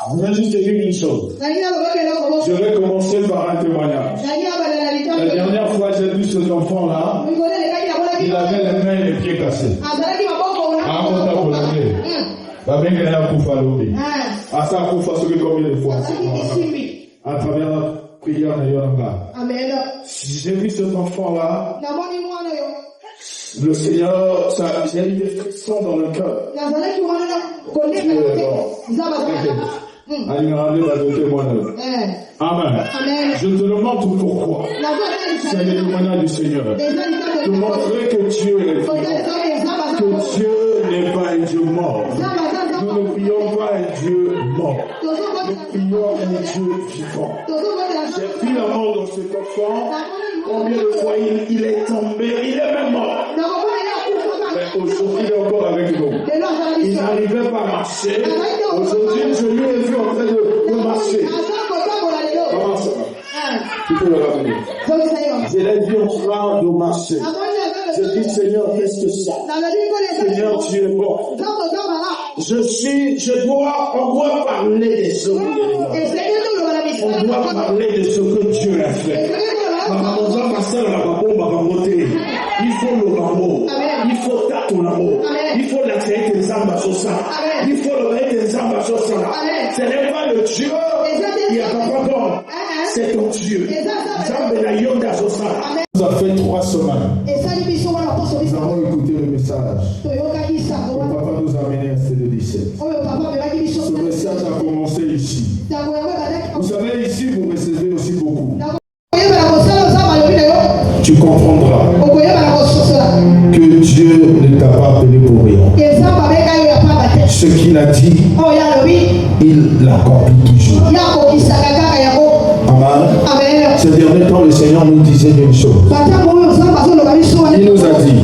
Je vais juste te dire une chose. Je vais commencer par un témoignage. La dernière fois j'ai vu cet enfant-là, il avait les mains et les pieds cassés. Combien de fois? À travers la prière de Yoranga. J'ai vu cet enfant-là. Le Seigneur, il y a eu des frictions dans le cœur. Amen. Je te demande pourquoi. C'est le témoignage du Seigneur. Te montrer que Dieu est vivant. Que Dieu n'est pas un Dieu mort. Nous ne prions pas un Dieu mort. Nous prions un Dieu vivant. J'ai vu la mort dans cet enfant. Combien de fois il est tombé, il est même mort. Mais aujourd'hui, il est encore avec nous. Il n'arrivait pas à marcher. Aujourd'hui, je lui ai vu en train de marcher. Comment ça va? Tu peux le ramener. Je l'ai vu en train de marcher. Je dis, Seigneur, qu'est-ce que c'est? Seigneur, tu es bon. On doit parler des choses. On doit parler de ce que Dieu a fait. Il faut le amour. Il faut ta ton amour. Il faut la créer des âmes à ça. Il faut le mettre des âmes à ça. Ce n'est pas le Dieu qui a pas bon. C'est ton Dieu. Nous avons fait 3 semaines. Nous avons écouté le message. Le papa nous a amené à CE17. Ce message a commencé ici. Vous savez, ici, vous recevez aussi beaucoup. Tu comprendras que Dieu ne t'a pas appelé pour rien. Ce qu'il a dit, il l'accomplit toujours. Amen. Ces derniers temps, le Seigneur nous disait une chose. Il nous a dit.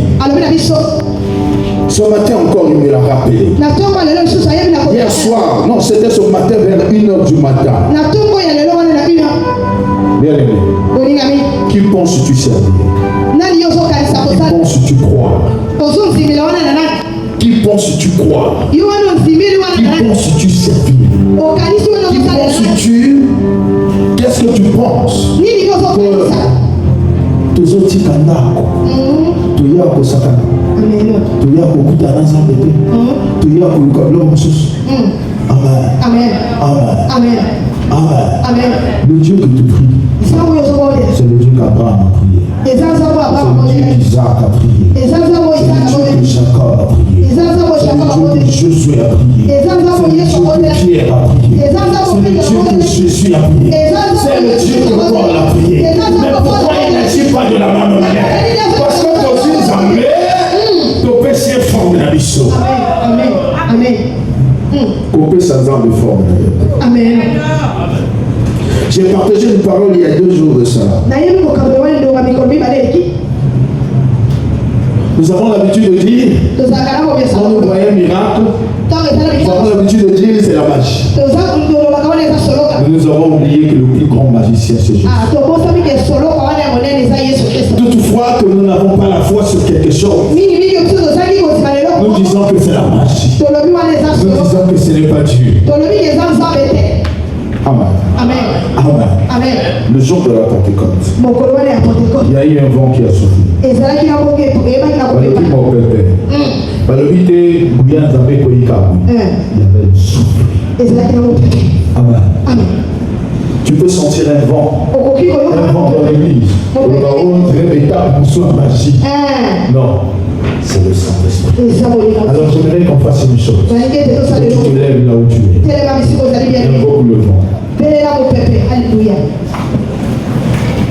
Ce matin encore, il me l'a rappelé. Hier soir, non, c'était ce matin vers 1h du matin. Bien aimé. Qui penses-tu servir? Qui penses-tu croire? Qui penses-tu croire? Qui penses-tu servir? Qui penses-tu? Qu'est-ce que tu penses? Que tes autres kandako, tu y as que ça, tu y as beaucoup d'argent bébé, tu y as beaucoup de l'homme. Amen. Amen. Amen. Amen. Amen. Le Dieu que tu pries, c'est le Dieu qu'Abraham a prié. C'est le Dieu qu'Isaac a prié. C'est le Dieu que Jacob a prié. C'est le Dieu que Josué a prié. C'est le Dieu que Pierre a prié. C'est le Dieu que Jésus a prié. C'est le Dieu que Paul a prié. Mais pourquoi il n'agit pas de la même manière? Parce que dans une armée, ton péché forme la mission. Amen. Amen. Couper sa arme de forme. Amen. J'ai partagé une parole il y a 2 jours de ça. Nous avons l'habitude de dire, quand nous voyons un miracle, nous avons l'habitude de dire c'est la magie. Nous avons oublié que le plus grand magicien c'est Jésus. Toutefois que nous n'avons pas la foi sur quelque chose, nous disons que c'est la magie. Nous disons que ce n'est pas Dieu. Amen. Amen. Amen. Amen. Le jour de la Pentecôte, il y a eu un vent qui a soufflé. Il y avait le souffle. Amen. Amen. Tu peux sentir un vent dans l'église. Non, c'est le Saint-Esprit. Alors j'aimerais qu'on fasse une chose. Tu te lèves là où tu es. Invoque le vent.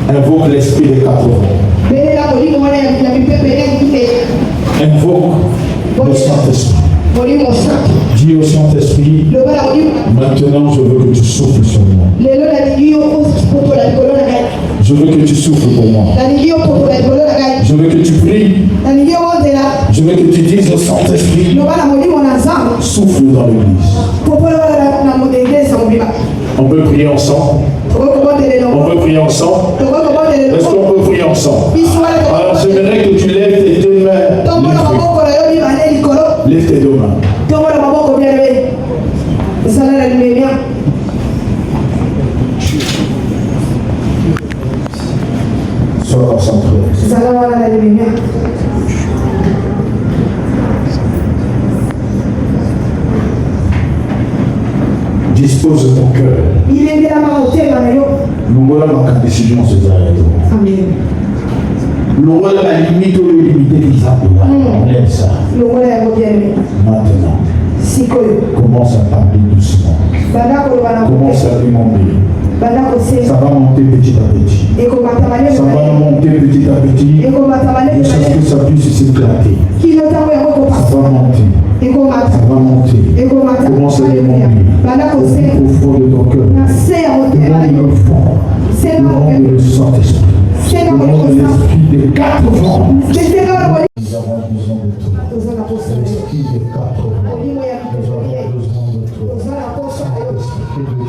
Invoque l'esprit des 4 vents. Invoque le Saint-Esprit. Dis au Saint-Esprit, maintenant je veux que tu souffles sur moi. Je veux que tu souffles pour moi. Je veux que tu pries. Je veux que tu dises au Saint-Esprit, souffle dans l'église. On peut prier ensemble. On peut prier ensemble. Est-ce qu'on peut prier ensemble? Alors j'aimerais que tu lèves tes 2 mains. Lève tes 2 mains. la lumière. Sois concentré. La lumière. Dispose de ton cœur. Il est bien à nous voyons ma décision ce soir. Amen. Nous voyons la limite ou le limité qui s'appelle. On aime ça. Maintenant. Commence à parler doucement. Commence à demander. Ça va monter petit à petit. Ça va monter petit à petit. Jusqu'à ce que ça puisse s'éclater. Ça va monter. Ça va monter. Commence à demander. Au fond de ton cœur. Demande le fond. Demande le Saint-Esprit. Demande l'esprit des 4 vents. Nous avons besoin de toi. L'esprit des 4 vents. Nous avons besoin de toi. Saint-Esprit de Dieu.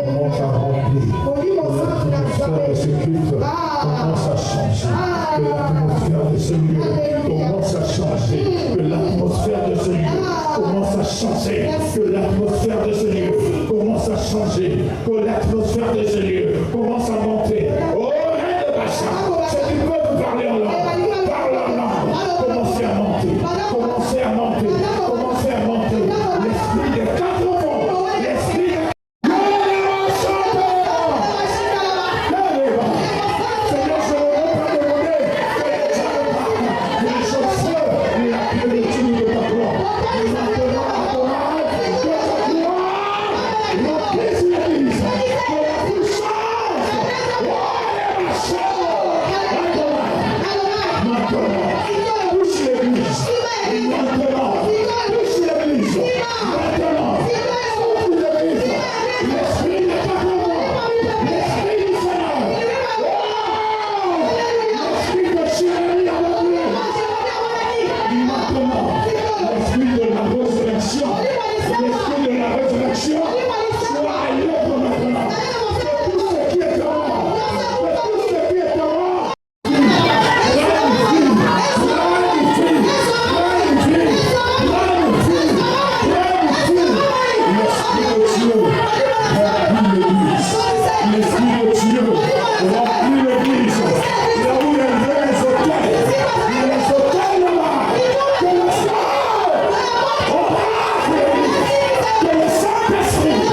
Commence à remplir. L'atmosphère de ce culte commence à changer. Que l'atmosphère de ce lieu commence à changer. Que l'atmosphère de ce lieu commence à changer. Que l'atmosphère de ce lieu commence à changer. Que l'atmosphère de ce lieu commence à monter. Oh, reine de Bachat, ceux qui peuvent parler en langue, parle en langue. Commencez à monter. Commencez à monter. Commencez à monter. L'esprit des 4 vents. L'esprit des Saint-Esprit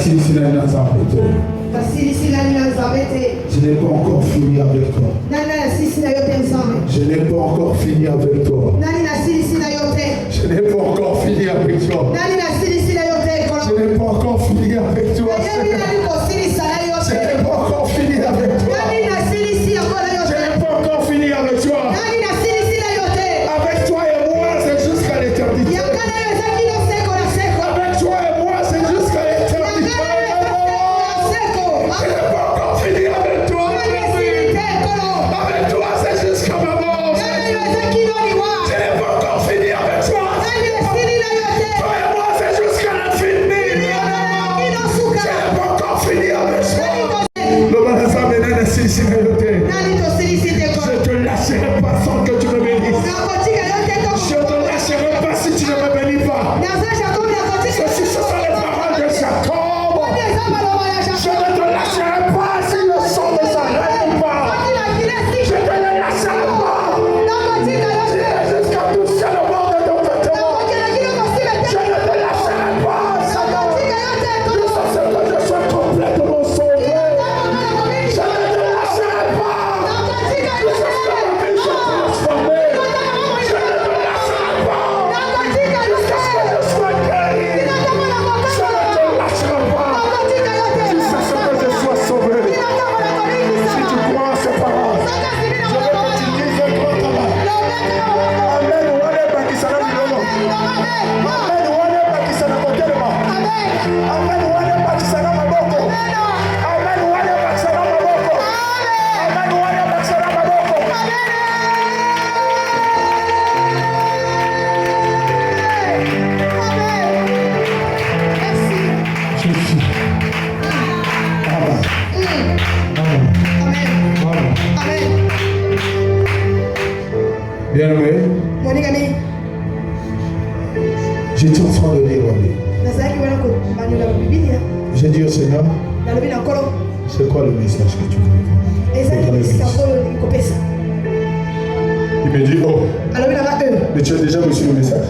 Je n'ai pas encore fini avec toi. Je n'ai pas encore fini avec toi. Je n'ai pas encore fini avec toi. Je n'ai pas encore fini avec toi. Je n'ai pas encore fini avec toi. Je n'ai pas encore fini avec toi. Avec toi et moi, c'est jusqu'à l'éternité. Avec toi et moi, c'est jusqu'à l'éternité. Je n'ai pas encore fini avec toi. Avec toi, c'est jusqu'à ma mort. Je n'ai pas encore fini avec toi. Toi et moi, c'est jusqu'à l'infini. Je n'ai pas encore fini avec toi. Je te lâcherai pas sans que tu me bénisses. Je te lâcherai pas si tu ne me bénis pas. Ce sont les paroles de Jacob. Je ne te lâcherai pas si le sang ne s'arrête pas. Je te lâcherai pas. Jusqu'à toucher le bord de ton vêtement. Je ne te lâcherai pas. Jusqu'à ce que je sois complètement sauvé. Je ne te lâcherai pas. Jusqu'à ce que ma vie soit transformée. Je ne te lâcherai pas. Jusqu'à ce que je sois guéri. Je ne te lâcherai pas. Jusqu'à ce que je sois sauvé. Si tu crois en ces paroles, je vais continuer de croire ta main. Amen. Wane bakisana milolo. Amen. Wane bakisana kotelema. Amen. Wane bakisana maboko. Amen. Wane bakisana maboko. Amen. Wane bakisana maboko. Je suis. Amen. Amen. Bien-aimé, j'étais en train de lire la Bible. J'ai dit au Seigneur, c'est quoi le message que tu veux dire? Il me dit, oh, mais tu as déjà reçu le message.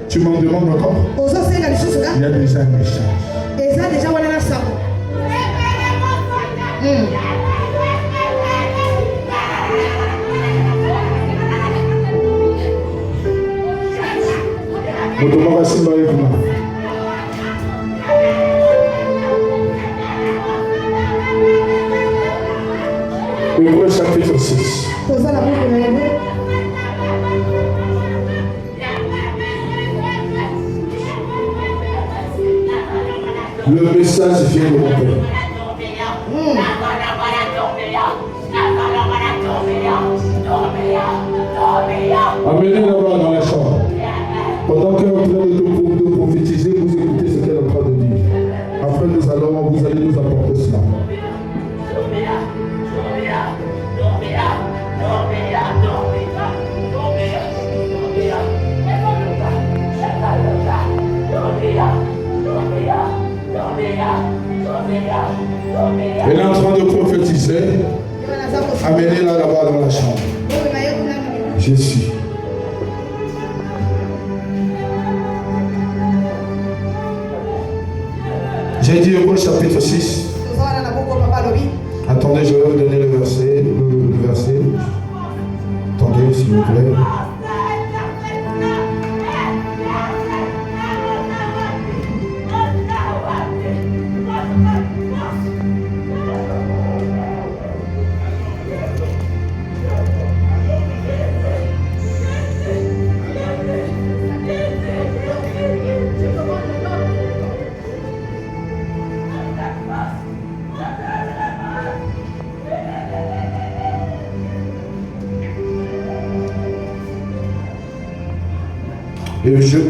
Tu m'en demandes encore? Il y a déjà un message. Hébreux chapitre 6. Le message vient de mon Père. Amenez là-bas dans la chambre. Pendant qu'elle est en train de prophétiser, vous écoutez ce qu'elle est en train de dire. Après, vous allez nous apporter cela. Elle est en train de prophétiser. Amenez-la là-bas dans la chambre. Je suis. J'ai dit Hébreux chapitre 6. Attendez, je vais vous donner le verset. Attendez, s'il vous plaît.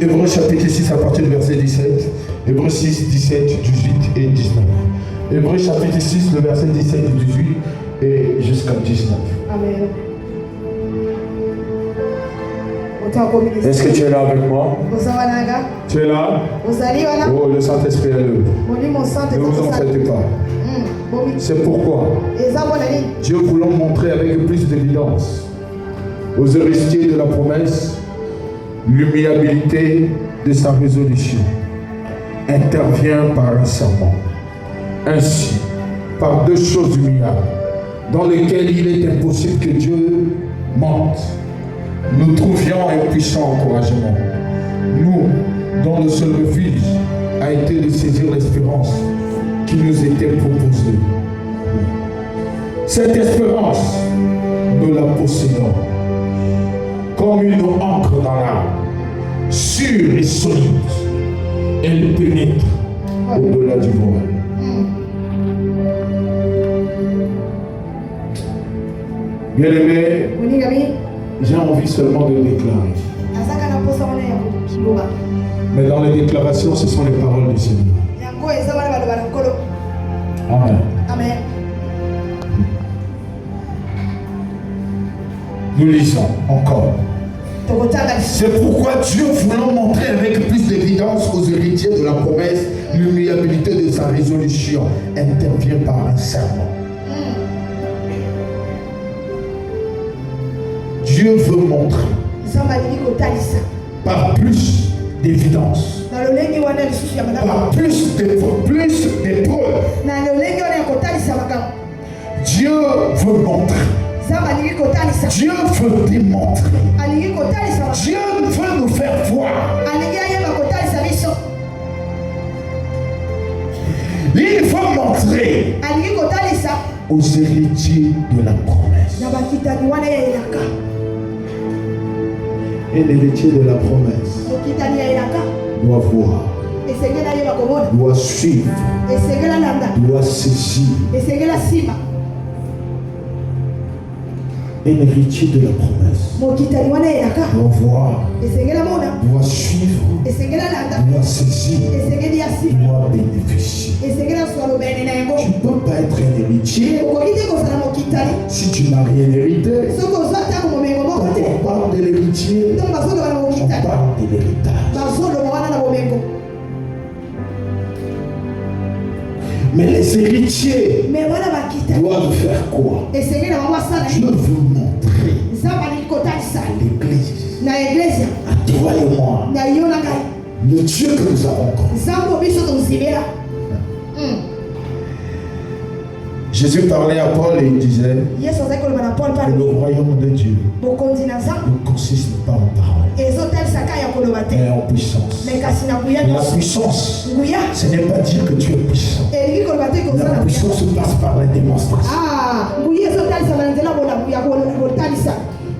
Hébreux chapitre 6 à partir du verset 17. Hébreux 6, 17, 18 et 19. Hébreux chapitre 6, le verset 17 et 18 et jusqu'à 19. Amen. Est-ce que tu es là avec moi? Tu es là? Oh, le Saint-Esprit est là. Ne vous en faites pas. C'est pourquoi Dieu voulant montrer avec plus d'évidence aux héritiers de la promesse l'humiliabilité de sa résolution, intervient par un serment. Ainsi, par deux choses humiliables, dans lesquelles il est impossible que Dieu mente, nous trouvions un puissant encouragement. Nous, dont le seul refuge a été de saisir l'espérance qui nous était proposée. Cette espérance, nous la possédons comme une encre dans l'âme, sûre et solide. Elle pénètre au-delà du voile. Bien-aimé, j'ai envie seulement de déclarer. Mais dans les déclarations, ce sont les paroles du Seigneur. Amen. Amen. Nous lisons encore. C'est pourquoi Dieu, voulant montrer avec plus d'évidence aux héritiers de la promesse l'immuabilité de sa résolution, intervient par un serment. Dieu veut montrer par plus d'évidence, par plus d'épreuves. Dieu veut montrer. Dieu veut démontrer. Dieu veut nous faire voir. Il veut montrer aux héritiers de la promesse. Un héritier de la promesse doit voir, doit suivre, doit saisir. Un héritier de la promesse doit voir, doit suivre, doit saisir, doit bénéficier. Tu ne peux pas être un héritier si tu n'as rien hérité. Quand on parle de l'héritier, on parle de l'héritage. Mais les héritiers doivent faire quoi? Dieu veut montrer à l'église, à toi et moi, le Dieu que nous avons connu. Jésus parlait à Paul et il disait que le royaume de Dieu ne consiste pas en parole, mais en puissance. La puissance, ce n'est pas dire que tu es puissant. La puissance passe par la démonstration.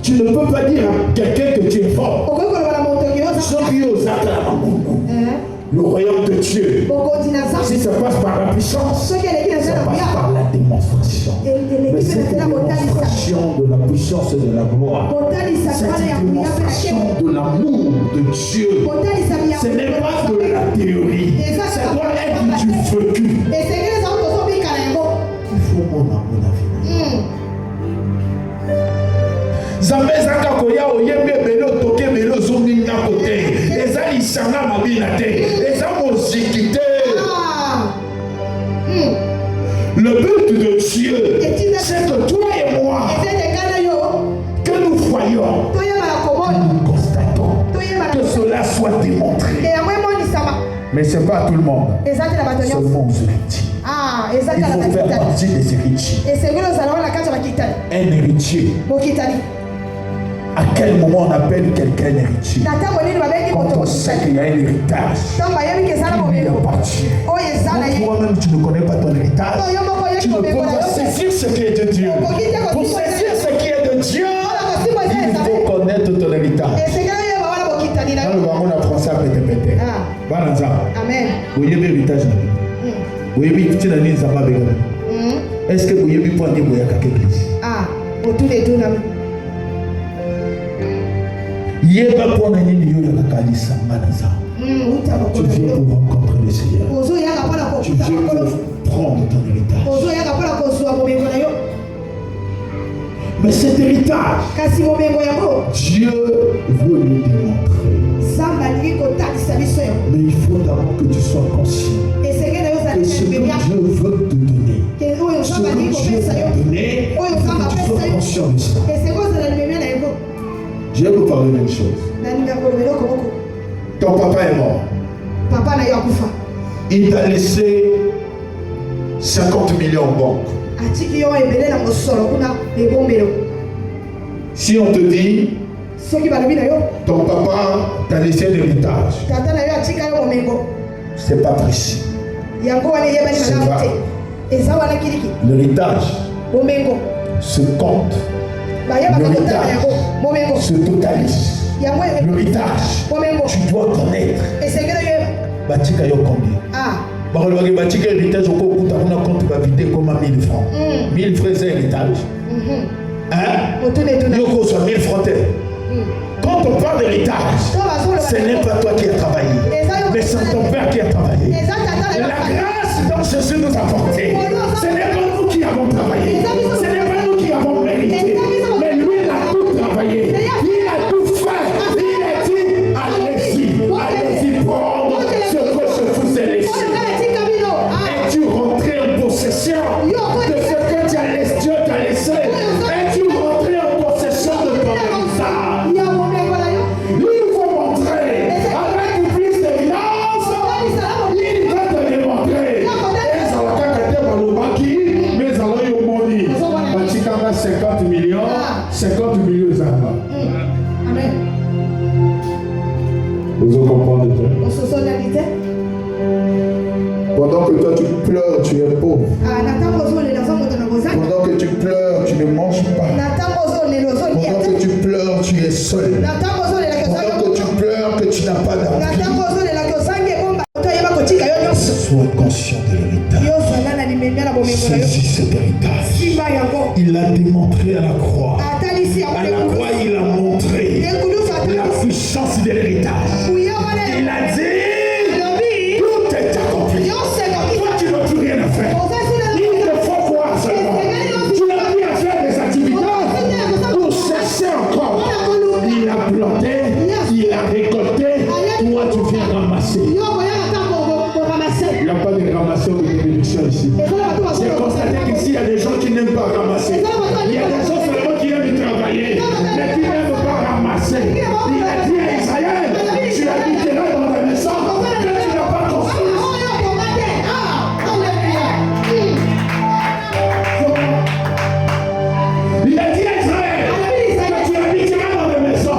Tu ne peux pas dire à quelqu'un que tu es fort. Le royaume de Dieu, si ça passe par la puissance, ça passe par la démonstration. Mais cette démonstration de la puissance et de la gloire, cette démonstration de l'amour de Dieu, ce n'est pas de la théorie, ça doit être du vécu. Il faut mon avis. Zambé zaka koya oyembe belo toke belo zongi na kote eza lisanga mabina te eza moziki te. Le but de Dieu, c'est que toi et moi, que nous voyons, que nous constatons, que cela soit démontré. Mais ce n'est pas à tout le monde, seulement aux héritiers. Il faut faire partie des héritiers. Un héritier. À quel moment on appelle quelqu'un héritier? Quand on sait qu'il y a un héritage qui lui appartient. Toi-même, tu ne connais pas ton héritage. Tu ne peux pas saisir ce qui est de Dieu. Pour saisir ce qui est de Dieu, il faut connaître ton héritage. Dans le moment où on apprend ça, pété. Amen. Vous avez l'héritage. Vous avez l'héritage. Est-ce que vous avez l'héritage pour aller à l'église? Autour de tout. Tu viens pour rencontrer le Seigneur. Tu viens pour prendre ton héritage. Mais cet héritage, Dieu veut le démontrer. Mais il faut d'abord que tu sois conscient que ce que Dieu veut te donner, ce que Dieu veut te donner, il faut que tu sois conscient de ça. Je vais vous parler d'une chose. Ton papa est mort. Il t'a laissé 50 millions en banque. Si on te dit, ton papa t'a laissé l'héritage, c'est pas précis. C'est vrai. L'héritage se compte. L'héritage se totalise. L'héritage, tu dois connaître. Batika yo combien? Batika héritage au cours de ton compte va vider comme 1000 francs. 1000 francs c'est héritage. Hein? Yoko soit 1000 francs. Quand on parle d'héritage, ce n'est pas toi qui as travaillé, mais c'est ton père qui a travaillé. La grâce dont Jésus nous a porté, ce n'est pas nous qui avons travaillé, ce n'est pas nous qui avons mérité, mais lui il a tout travaillé, il a tout fait, il a dit allez-y prendre ce que je vous ai laissé. Es-tu rentré en possession de ce que Dieu t'a laissé? Es-tu rentré en possession de ton héritage? Il faut montrer avec plus d'évidence, il va te démontrer. Et ça va t'aider par le banquier, mais ça va y augmenter. Batikanga 50 millions, 50 millions d'argent. Amen. Vous comprenez? Pendant que toi tu pleures, tu es pauvre. Pendant que tu pleures, tu ne manges pas. Pendant que tu pleures, tu es seul. Pendant que tu pleures, que tu n'as pas d'argent. Sois conscient de l'héritage. Saisis cet héritage. Il l'a démontré à la croix. À la croix, il a montré la puissance de l'héritage. Il a dit, tout est accompli. Toi, tu n'as plus rien à faire. Il te faut croire seulement. Tu n'as plus à faire des activités pour chercher encore. Il a planté, il a récolté. Toi, tu viens ramasser. Il n'y a pas de ramasseur de bénédiction ici. J'ai constaté qu'ici, il y a des gens qui n'aiment pas ramasser. Il y a des gens seulement qui aiment travailler, mais qui n'aiment pas ramasser. Il a dit à Israël, tu habiteras dans la maison que tu n'as pas construite. Il a dit à Israël que tu habiteras dans la maison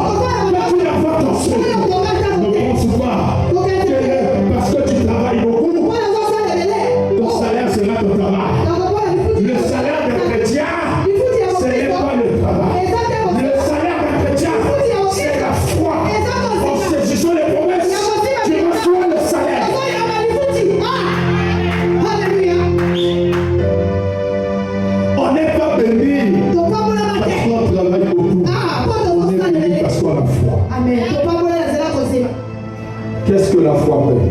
que tu n'as pas construite. Ne pense pas que parce que tu travailles beaucoup, ton salaire sera ton travail. Le salaire d'un chrétien, ce n'est pas le travail. Le salaire d'un chrétien, c'est la foi. En saisissant les promesses, tu reçois le salaire. On n'est pas béni parce qu'on travaille beaucoup. On est béni parce qu'on a la foi. Qu'est-ce que la foi paye?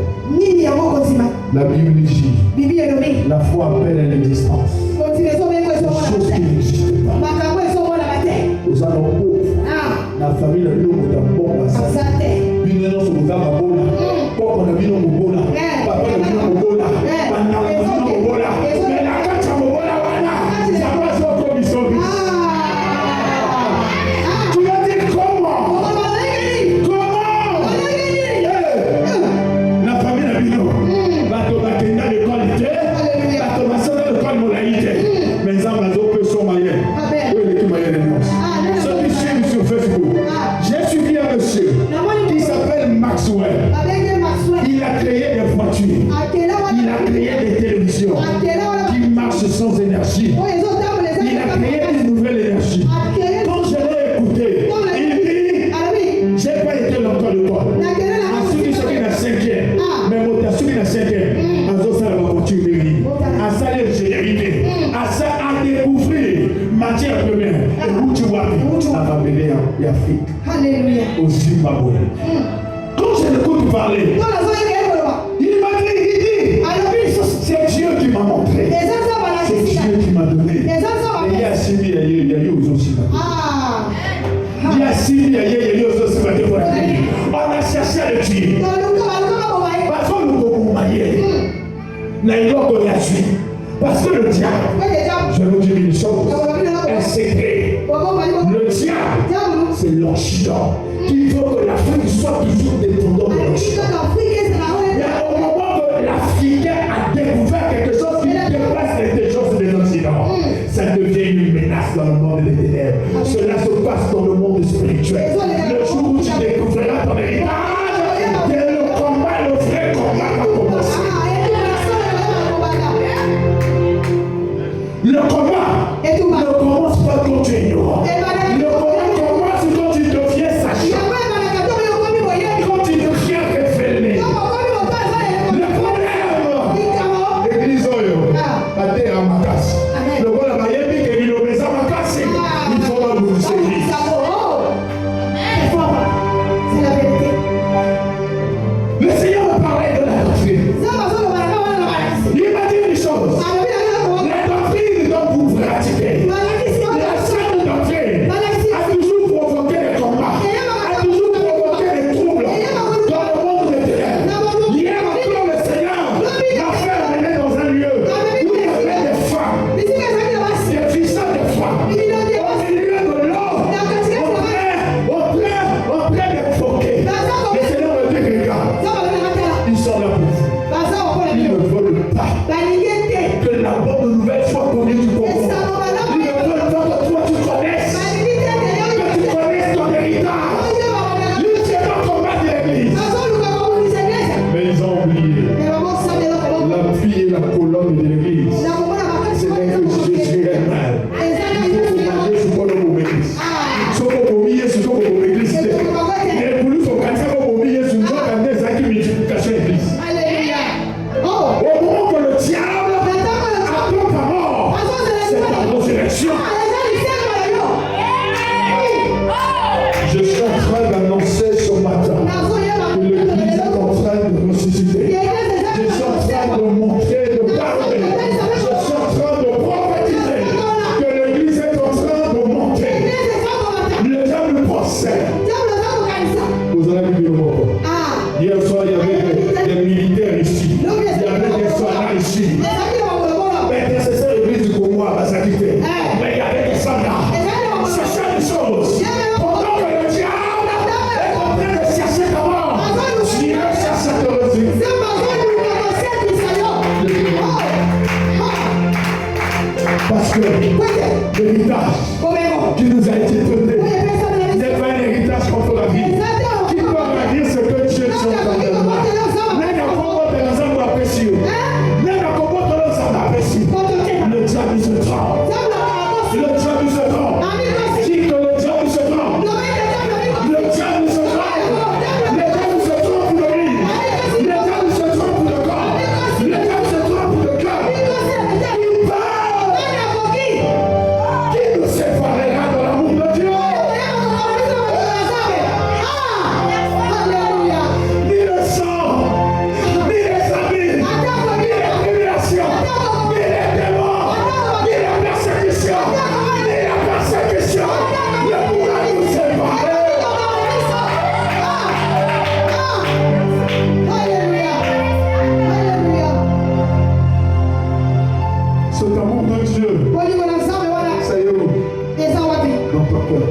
La Bible dit, la foi appelle à l'existence des choses qui n'existent pas. Nous allons pauvres. La famille a vu le bon passage. Nous allons se voir à Bola. Pourquoi on a vu le Bola? Papa a vu le Bola. Maman a vu le Bola. Mais la carte à Bola, ça va se retrouver au sol. Tu vas dire comment? La famille a vu le mais en bas peut son maillot. Ceux qui suivent sur Facebook, j'ai suivi un monsieur qui s'appelle Maxwell. Il a créé des voitures, il a créé des télévisions qui marchent sans énergie. Il a créé une nouvelle énergie. Quand je l'ai écouté, il dit, j'ai pas été longtemps à l'école. Ensuite, il s'est à 5e, mais mon tassu est à 5e. En faisant la voiture, à ça l'ingénierie, à ça à découvrir matière première. Et où tu vois, à Babylone et Afrique, au Zimbabwe. Quand je l'écoute parler, il m'a dit, c'est Dieu qui m'a montré, c'est Dieu qui m'a donné. Et il y a 6 000, il y a eu aux autres. Il y a 6 000, il y a eu aux autres. On a cherché à le tuer. Parce qu'on nous a maillé. Parce que le diable, je vous dis une chose, un secret. Le diable, c'est l'Occident qui veut que l'Afrique soit toujours dépendante de l'Occident. Mais au moment que l'Afrique cela se passe dans le monde spirituel. Le jour où tu découvriras ton héritage, c'est le combat, le vrai combat va commencer. Le combat ne commence pas quand tu es ignorant. Le combat commence quand tu deviens sachant. Quand tu deviens révélé. Le problème, l'église, à terre à ma casse. Le voilà, il y a des qui ont mis à ma casse. Il faut la bouger. C'est la vérité. Le Seigneur me parlait de la doctrine. Il m'a dit une chose. La doctrine dont vous pratiquez, la sainte doctrine, a toujours provoqué des combats, a toujours provoqué des troubles dans le monde des ténèbres. Hier encore, le Seigneur m'a fait mener dans un lieu où il y avait des femmes, des puissants des femmes, au milieu de l'eau, en train d'évoquer. Le Seigneur me dit, regarde, ils sont là pour vous. Ils ne veulent pas que la bonne nouvelle soit connue du Congo. Ils ne veulent pas que toi tu connaisses, que tu connaisses ton héritage. Lui, c'est pas combattre l'église. Mais ils ont oublié l'appui et la colonne de l'église. C'est là que Jésus est mal. Il faut commander ce qu'on a pour l'église. Ce qu'on a pour l'église, c'est ce qu'on a pour l'église. Et pour lui, son cancer, pour l'église, c'est ce qu'on a pour multiplication de l'église. Au moment que le diable attend ta mort, c'est ta résurrection. Je suis en train d'annoncer ce matin que l'église est en train de ressusciter. Je suis en train de montrer, de parler. Je suis en train de prophétiser que l'église est en train de monter. Le diable possède. Vous en avez vu le mot. Hier soir, il y avait des militaires ici. Il y avait des soldats ici. Mais nécessaire l'église du Congo à Bazakité. Mais il y avait des soldats. C'est ça les choses. Pendant que le diable est en train de chercher ta mort, tu irais chercher ta résurrection. Parce que l'héritage qui nous a été donné n'est pas un héritage contre la vie. Qui peut dire ce que Dieu est en train de faire? Le diable se trompe. Le diable se trompe. Dis que le diable se trompe. Le diable se trompe. Le diable se trompe pour l'église. Le diable se trompe pour le corps. Le diable se trompe pour le cœur. Il parle. Qui nous séparera de l'amour de Dieu? Ni le sang, ni les amis, ni les tribulations, ni les démons, ni la persécution, ne pourra nous séparer. Cet amour de Dieu, ça y est où? Non, pas peur.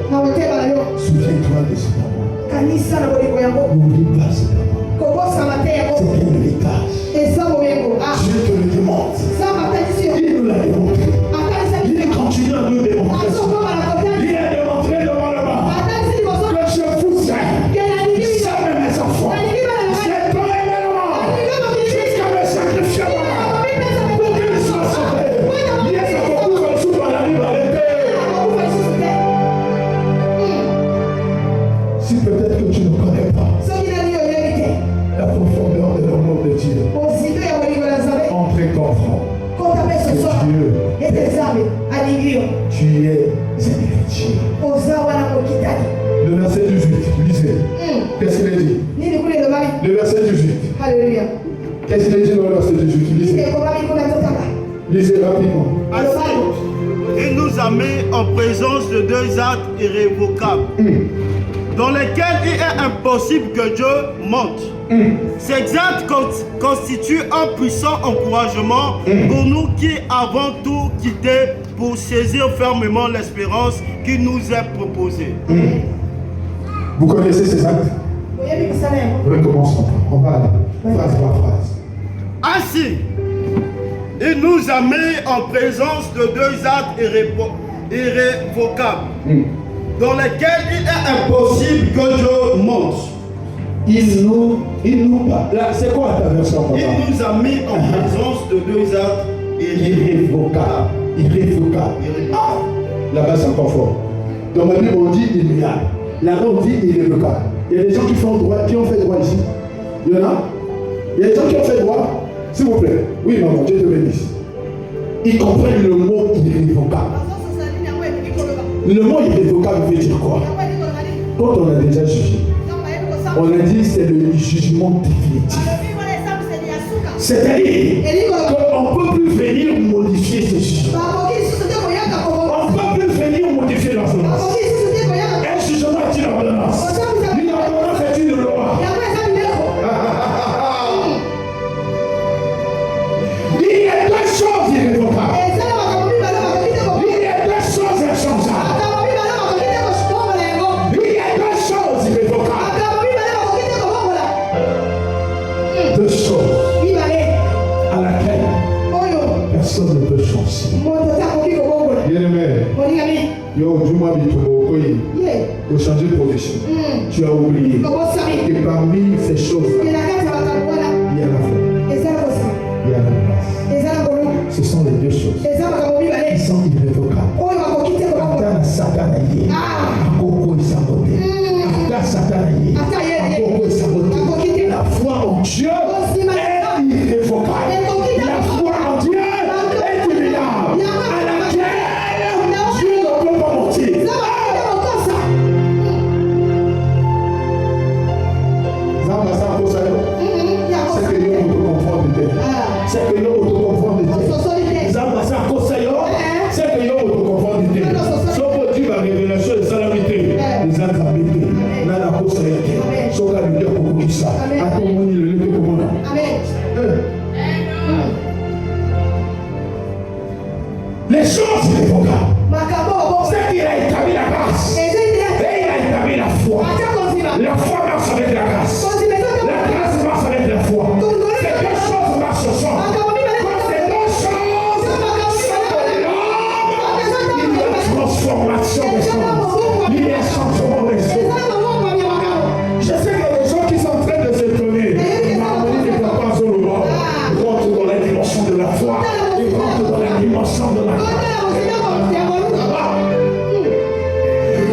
Souviens-toi de cet amour. N'oublie pas cet amour. C'est un héritage. Dieu te le demande. Il nous l'a démontré. Il continue à nous démontrer. Il a démontré devant le bas que je vous aime. Jamais mes enfants. C'est toi également. Jusqu'à me sacrifier moi. Pour qu'il soit sauvé. Il y a ce beaucoup comme sous par la vie dans l'épée. Si peut-être que tu ne connais pas la profondeur de l'amour de Dieu, entre et comprends que Dieu, tu es un héritier. Le verset 18, lisez. Qu'est-ce qu'il a dit? Le verset 18. Alléluia. Qu'est-ce qu'il a dit dans le verset 18? Lisez. Lisez rapidement. Ainsi, il nous a mis en présence de deux actes irrévocables, dans lesquels il est impossible que Dieu monte. Ces actes constituent un puissant encouragement pour nous qui avons tout quitté pour saisir fermement l'espérance qui nous est proposée. Vous connaissez ces actes? Recommençons. On va aller phrase par phrase. Ainsi, il nous a mis en présence de deux actes irrévocables, dans lesquels il est impossible que Dieu monte. Il nous là, c'est quoi ta version, papa? Il nous a mis en présence de deux actes irrévocables. Irrévocables. Ah, là-bas, c'est encore fort. Dans ma Bible, on dit immuable. Là-bas, on dit irrévocable. Il y a des gens qui font droit, qui ont fait droit ici. Il y en a? Il y a des gens qui ont fait droit. S'il vous plaît. Oui, maman, Dieu te bénisse. Ils comprennent le mot irrévocable. Le mot irrévocable veut dire quoi? Quand on a déjà jugé, on a dit c'est le jugement définitif. C'est-à-dire qu'on ne peut plus venir modifier ce jugement. On ne peut plus venir modifier l'ordonnance. Un jugement est une ordonnance. Une ordonnance est une loi. Il y a deux choses irrévocables. Il y a deux choses inchangeables. Il y a deux choses irrévocables. Deux choses à laquelle personne ne peut changer. Bien-aimé, dis-moi pour changer de position. Tu as oublié que parmi ces choses, il y a la foi, il y a la grâce. Ce sont les deux choses. Ils sont irrévocables. Attends, Satan a dit. Akoko est saboté. Attends, Satan a dit. Akoko est saboté. La foi en Dieu est irrévocable. La foi en Dieu est immuable. À laquelle Dieu ne peut pas mentir. C'est que nous nous confondons. C'est que nous nous confondons. C'est que nous nous confondons. Sauf que la révélation de salamité, les attrapités, là la cause est sauf la lumière pour qui ça. À ton monde, il le pour moi. Les choses irrévocables. C'est qu'il a établi la grâce. Et il a établi la foi. La foi marche avec la grâce. La grâce marche avec la foi. Ces deux choses marchent ensemble. Quand ces deux choses sont de l'homme, il y a une transformation des choses. Il y a un changement des choses. Je sais qu'il y a des gens qui sont en train de s'étonner. L'harmonie des papas sur le bord rentre dans la dimension de la foi. Il rentre dans la dimension de la grâce.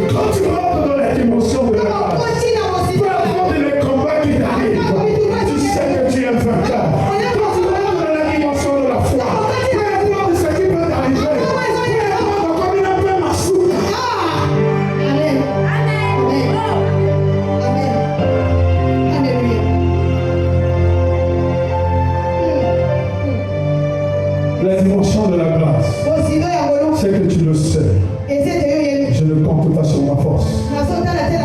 Quand tu rentres dans la dimension de la grâce, peu importe les combats qui t'arrivent, tu sais que tu es un vainqueur. Quand tu rentres dans la dimension de la foi, peu importe ce qui peut t'arriver, peu importe comme il a fait ma soupe. La dimension de la grâce, c'est que tu le sais. Je ne compte pas sur ma force.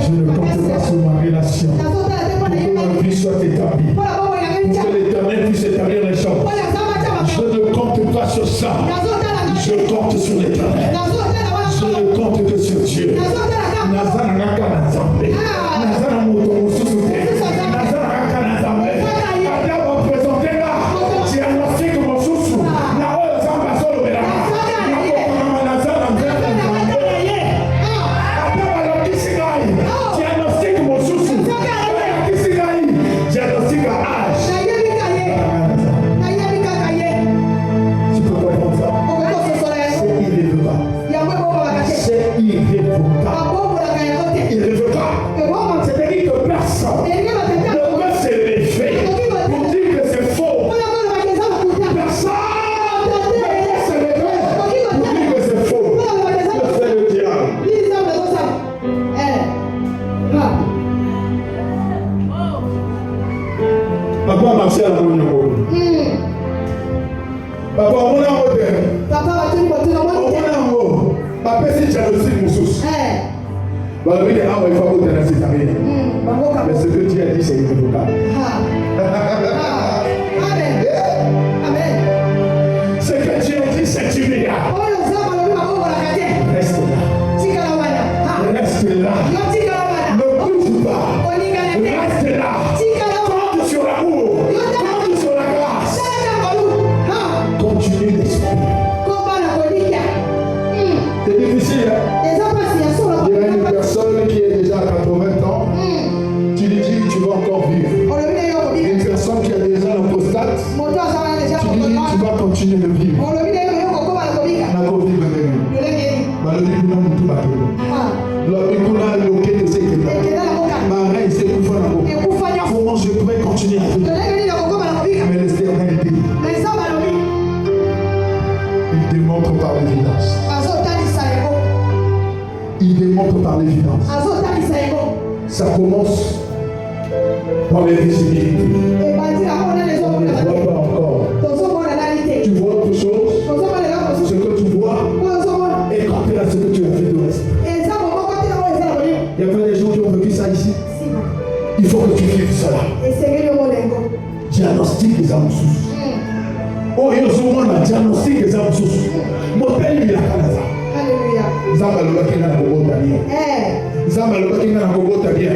Je ne compte pas sur ma relation. Pour que ma vie soit établie. Pour que l'Éternel puisse établir les choses. Je ne compte pas sur ça. Je compte sur l'Éternel. Je ne compte que sur Dieu. Nazana naka na zambe. Nazana moto mususuke. Nazana naka na zambe. Kada wa présenter là. Diagnostic mususu. Na oyo zamba solo bela. C'est-à-dire que personne ne peut s'élever pour dire que c'est faux. Personne ne peut s'élever pour dire que c'est faux. C'est le diable. Papa marchait à la bonne route. Papa, on a un modèle. Papa, c'est jalousie, mon souci. Bah oui, il faut que tu aies cette année. Mais ce que Dieu a dit, c'est irrévocable. Ce que Dieu a dit, c'est immédiat. Reste là. Reste là. Ne bouge pas. Reste là. Compte sur l'amour. Compte sur la grâce. Continue d'esprit. C'est difficile. Il y a une démontre par l'évidence. Il démontre par l'évidence. Ça commence par l'invisibilité. On ne voit pas encore. Tu vois autre chose. Ce que tu vois est compté à ce que tu as fait de reste. Il y a pas des gens qui ont vécu ça ici. Il faut que tu vives cela. Diagnostic des âmes sous. Oh, il y a souvent un diagnostic des âmes sous. Mon père, il a Canada. Zamba le bakina na kobota bien. Zamba le bakina na kobota bien.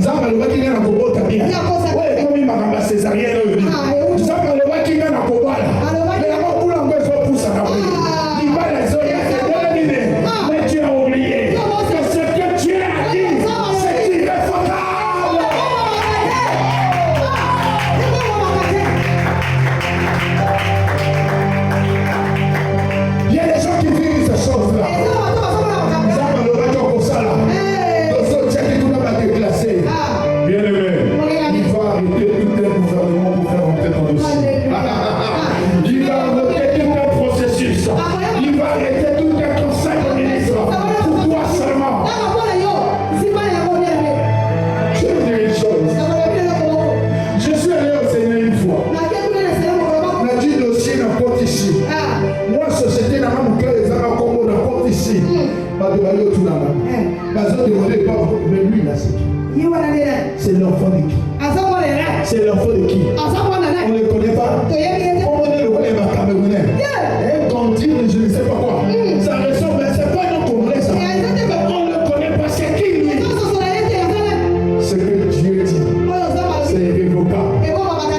Zamba le bakina na kobota bien. Ouais, comme il m'a ramassé césarienne. Zamba le bakina na kobala. Mais la mort pour l'anglais soit pour ça. Il va la zoya, c'est de l'année. Mais tu as oublié que ce que tu as dit, c'est irréfutable. Il y a des gens qui vivent ces choses-là. Bien aimé, il va arrêter tout un gouvernement pour faire rentrer ton dossier. Il va arrêter tout un processus. Il va arrêter tout un conseil de ministre. Pour toi seulement. Je vais dire une chose. Je suis allé au Seigneur une fois. On a dit le dossier n'importe ici. Moi, société n'a pas mon cœur, les arabes comme on n'importe ici. Pas de bailler autour là-bas. Pas de demander pas, mais lui, là, c'est qui? C'est l'enfant de qui? C'est l'enfant de qui? On ne le connaît pas. Comment on le connaît pas Camerounais? Un continue, je ne sais pas quoi. Ça ressemble, c'est pas un Congolais ça. On ne le connaît pas, c'est qui lui? Ce que Dieu dit, c'est irrévocable.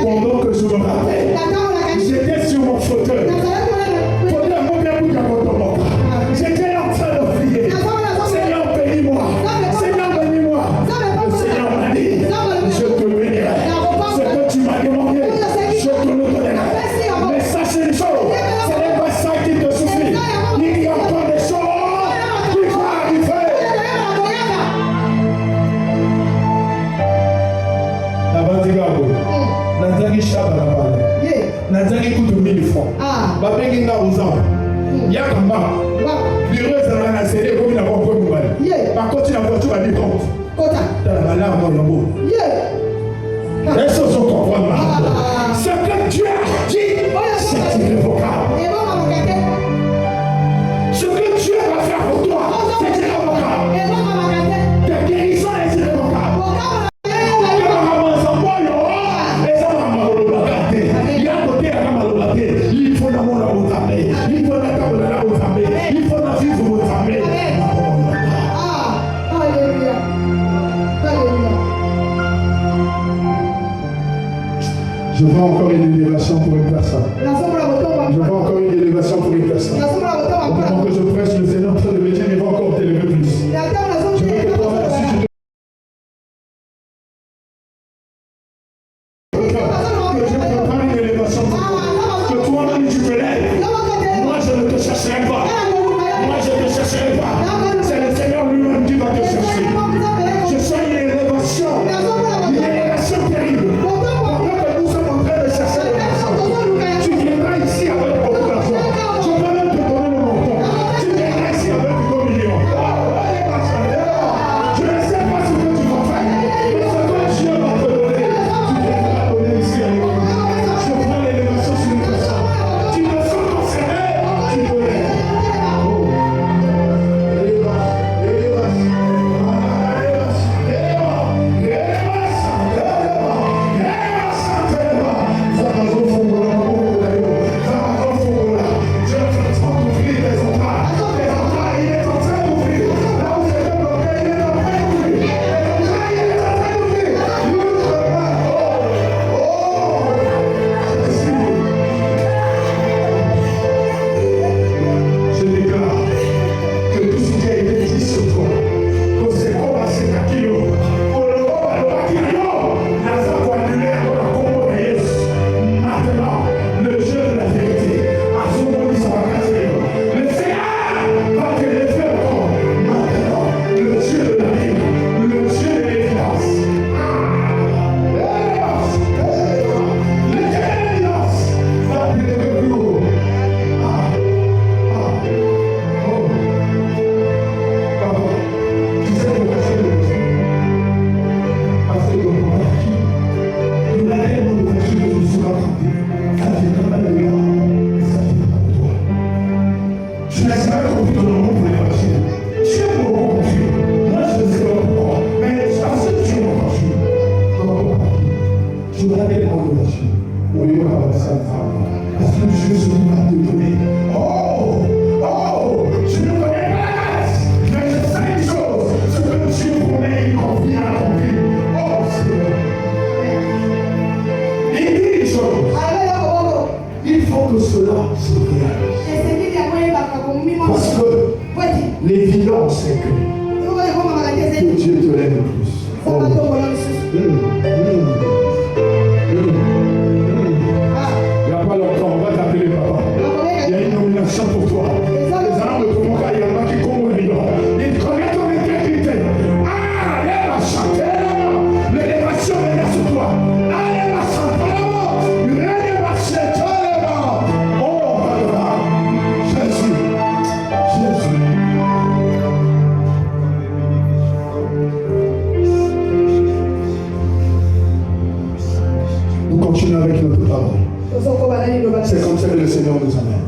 Pendant que je me rappelle, j'étais sur mon fauteuil. J'étais en train de prier. Seigneur, bénis-moi. Seigneur, bénis-moi. Le Seigneur m'a dit, je te bénirai. Ce que tu m'as demandé, je te le donnerai. Mais sachez une chose, ce n'est pas ça qui te suffit. Il y a encore des choses qui vont arriver. La Bandigago, Nazari Shabalabale, Nazari coûte 1000 francs. Babenginga aux hommes. Yakamba, bureau ça va céder comme il n'a pas encore nouvelle. Par contre, la voiture a dit compte. T'as la balade dans le mot. Les choses sont comprendre. Ce que Dieu a dit, c'est irrévocable. Ce que Dieu va faire pour toi, c'est irrévocable. Ta guérison est irrévocable. Il faut la mort à votre âme. Il faut la table à votre âme. Il faut la vie pour votre âme. Alléluia. Alléluia. Je vois encore une élévation pour une personne. Je vois encore une élévation pour une personne. Au moment que je prêche, le Seigneur est en train de me dire, il va encore t'élever plus. Je veux que toi, la suite, que je prépare une élévation pour toi. Que toi-même tu te lèves. Moi, je ne te chercherai pas. Moi, je ne te chercherai pas. C'est le Seigneur lui-même qui va te chercher. Je sens une élévation terrible. Pendant que nous sommes en train de chercher les personnes, tu viendras ici avec beaucoup d'argent. Je peux même te jamais compris ton amour pour les machines. Tu es beaucoup confus. Moi, je ne sais pas pourquoi. Mais parce que tu es confus. Tu vas aller dans le machine. Oui, on va passer à table. Parce que Dieu se va te donner. Oh, je ne connais pas la grâce. Mais je sais une chose. Ce que Dieu promet, il convient à accomplir. Oh, Seigneur. Il dit une chose. Il faut que cela se réalise. Parce que l'évidence c'est que Dieu te l'aime le plus. Oh. Il n'y a pas longtemps, on va t'appeler papa. Il y a une nomination pour toi. Les armes de ton monde, il y en a qui courent le bidon. Ils connaissent ton intégrité. Allez, ma chanter. L'élévation est sur toi. Allez, ma chanter. Allez, ma chanter. Continuons avec notre parole. C'est comme ça que le Seigneur nous amène.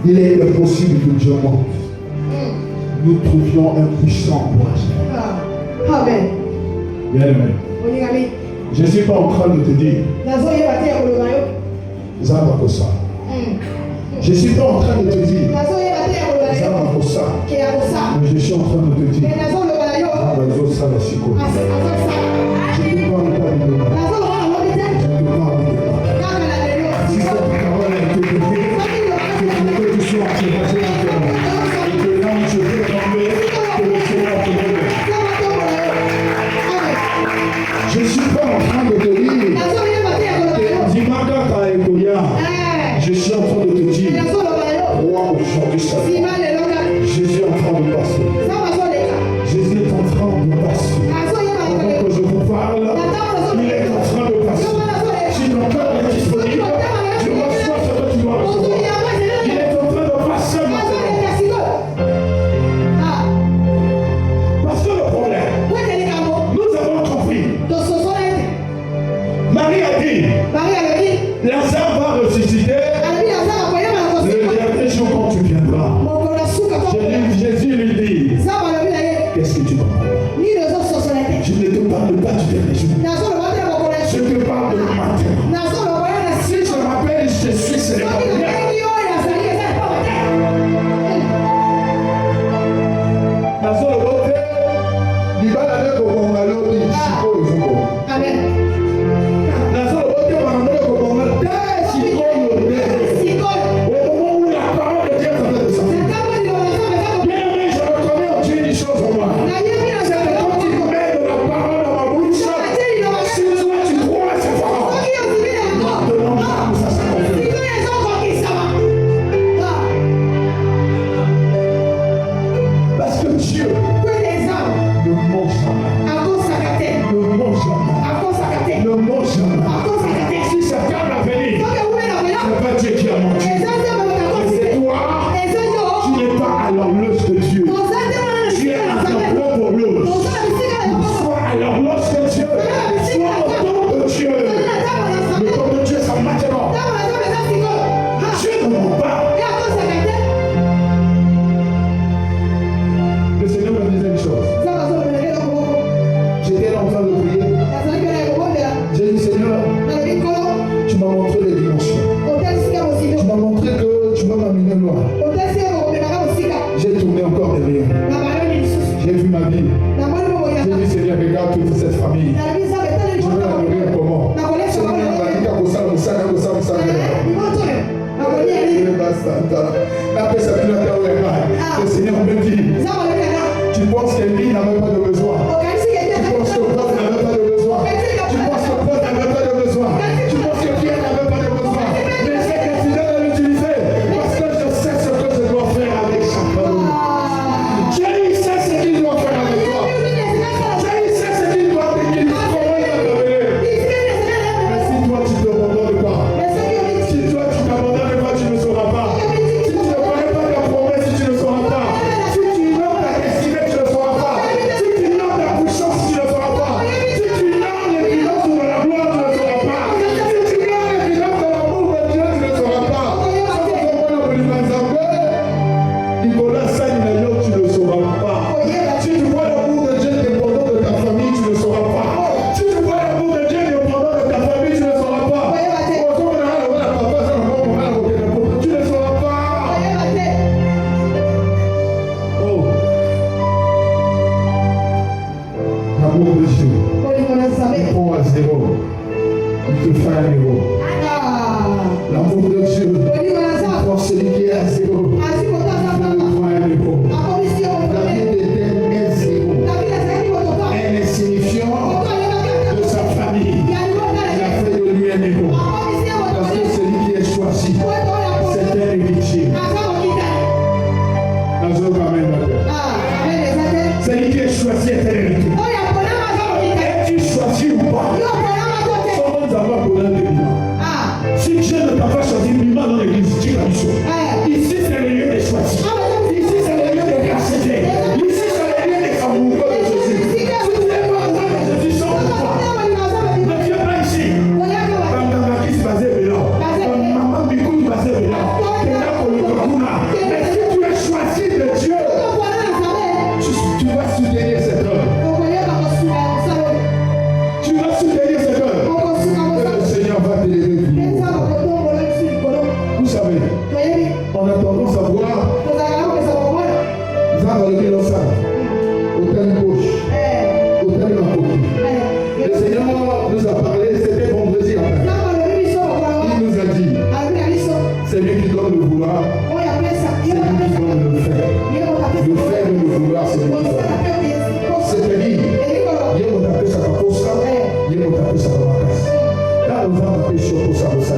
Il est impossible que Dieu mente. Nous trouvions un puissant encouragement. Amen. Bien aimé. Je ne suis pas en train de te dire. Zabakosa. Je ne suis pas en train de te dire. Zabakosa. Mais je suis en train de te dire. Je ne parle pas de moi. Je ne parle de moi. Si cette parole a été donnée, que tu sois encouragé maintenant. Et que là où je vais tomber, que le Seigneur te donne. Je ne suis pas en train de te dire. Je suis en train de te dire. Roi aujourd'hui, ça. Jésus est en train de passer. Jésus est en train de passer. Pendant que je vous parle, il est en train de passer. Si ton cœur est disponible, tu reçois ce que tu dois recevoir. Il est en train de passer maintenant. Parce que le problème, nous avons compris. Marie a dit, Lazare va ressusciter le dernier jour quand tu viendras. Jésus lui dit, qu'est-ce que tu me parles? Je ne te parle pas du dernier jour. Je te parle de matin. Si je m'appelle, je suis célibataire. Amen. J'ai vu ma vie. J'ai dit, Seigneur, regarde toute cette famille. Je veux la nourrir comment? Le Seigneur me dit, tu penses qu'Élie n'avait pas de besoin? Tu penses que Paul n'avait pas de besoin? Tu penses que Paul n'avait pas de besoin? Tu penses que Pierre n'avait pas de besoin? Mais j'ai continué à l'utiliser parce que je sais ce que je dois faire avec chacun. Jésus sait ce qu'il doit faire avec toi. Jésus sait ce qu'il doit faire. Comment il va te donner? Mais si toi tu ne t'abandonnes pas, si toi tu t'abandonnes pas, tu ne sauras pas. Si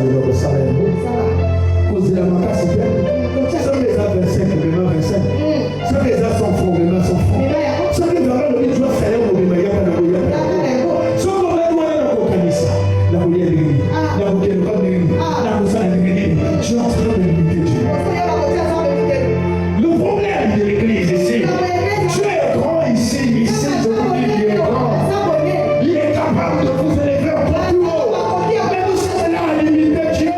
le au salaire. Cause de la macasse, c'est bien. Ça les a 25, les mains 25. Ça les a 100 francs, les mains 100 francs. Ça les a le jour salaire au Bimaya, la Boya. Ça qu'on va voir la Bokanissa, la Boya de l'Église, la Boya de l'Église, la Boya de l'Église. Je suis en train de limiter Dieu. Le problème de l'Église ici, Dieu est grand ici, ici, je vous dis, Dieu est grand. Il est capable de vous élever au plus haut. Mais vous êtes là à limiter Dieu.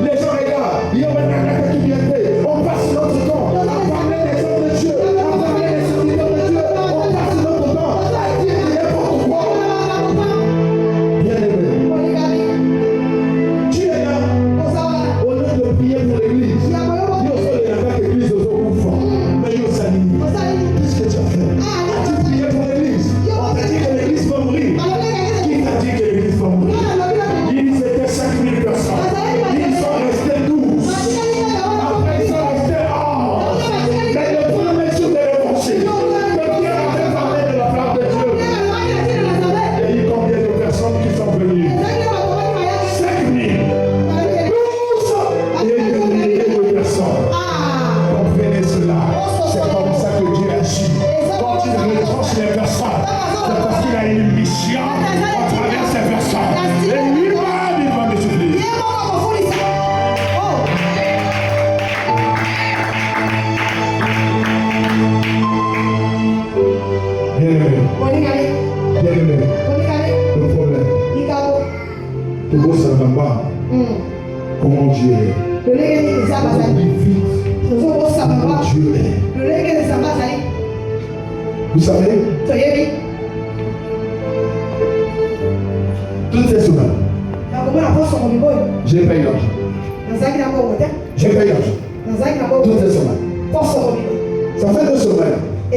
Les gens regardent, on passe notre temps à parler des hommes de Dieu, à parler des serviteurs de Dieu, on passe notre temps à dire n'importe quoi. Bien aimé, tu es là, au lieu de prier pour l'église, il y a une église aux enfants, mais il y a aussi qu'est-ce que tu as fait? As-tu prié pour l'église? On t'a dit que l'église va mourir. Qui t'a dit que l'église va mourir? Il c'était 5000 personnes. Ils sont restés 12. Après, ils sont restés 11. Mais le premier jour de l'évangile, que Dieu avait parlé de la part de Dieu. Et il y a combien de personnes qui sont venues? 5000. 12. Et des milliers de personnes. Comprenez cela. C'est comme ça que Dieu agit. Quand il retranche les personnes, c'est parce qu'il a une mission à travers ces personnes. Et lui-même, il va me souffler. Bien aimé, le problème, tu vois ça ne va pas. Comment Dieu est. On dit vite comment Dieu est. Vous savez, toutes ces semaines, j'ai payé l'argent. J'ai payé l'argent. Toutes ces semaines. Ça fait 2 semaines. Je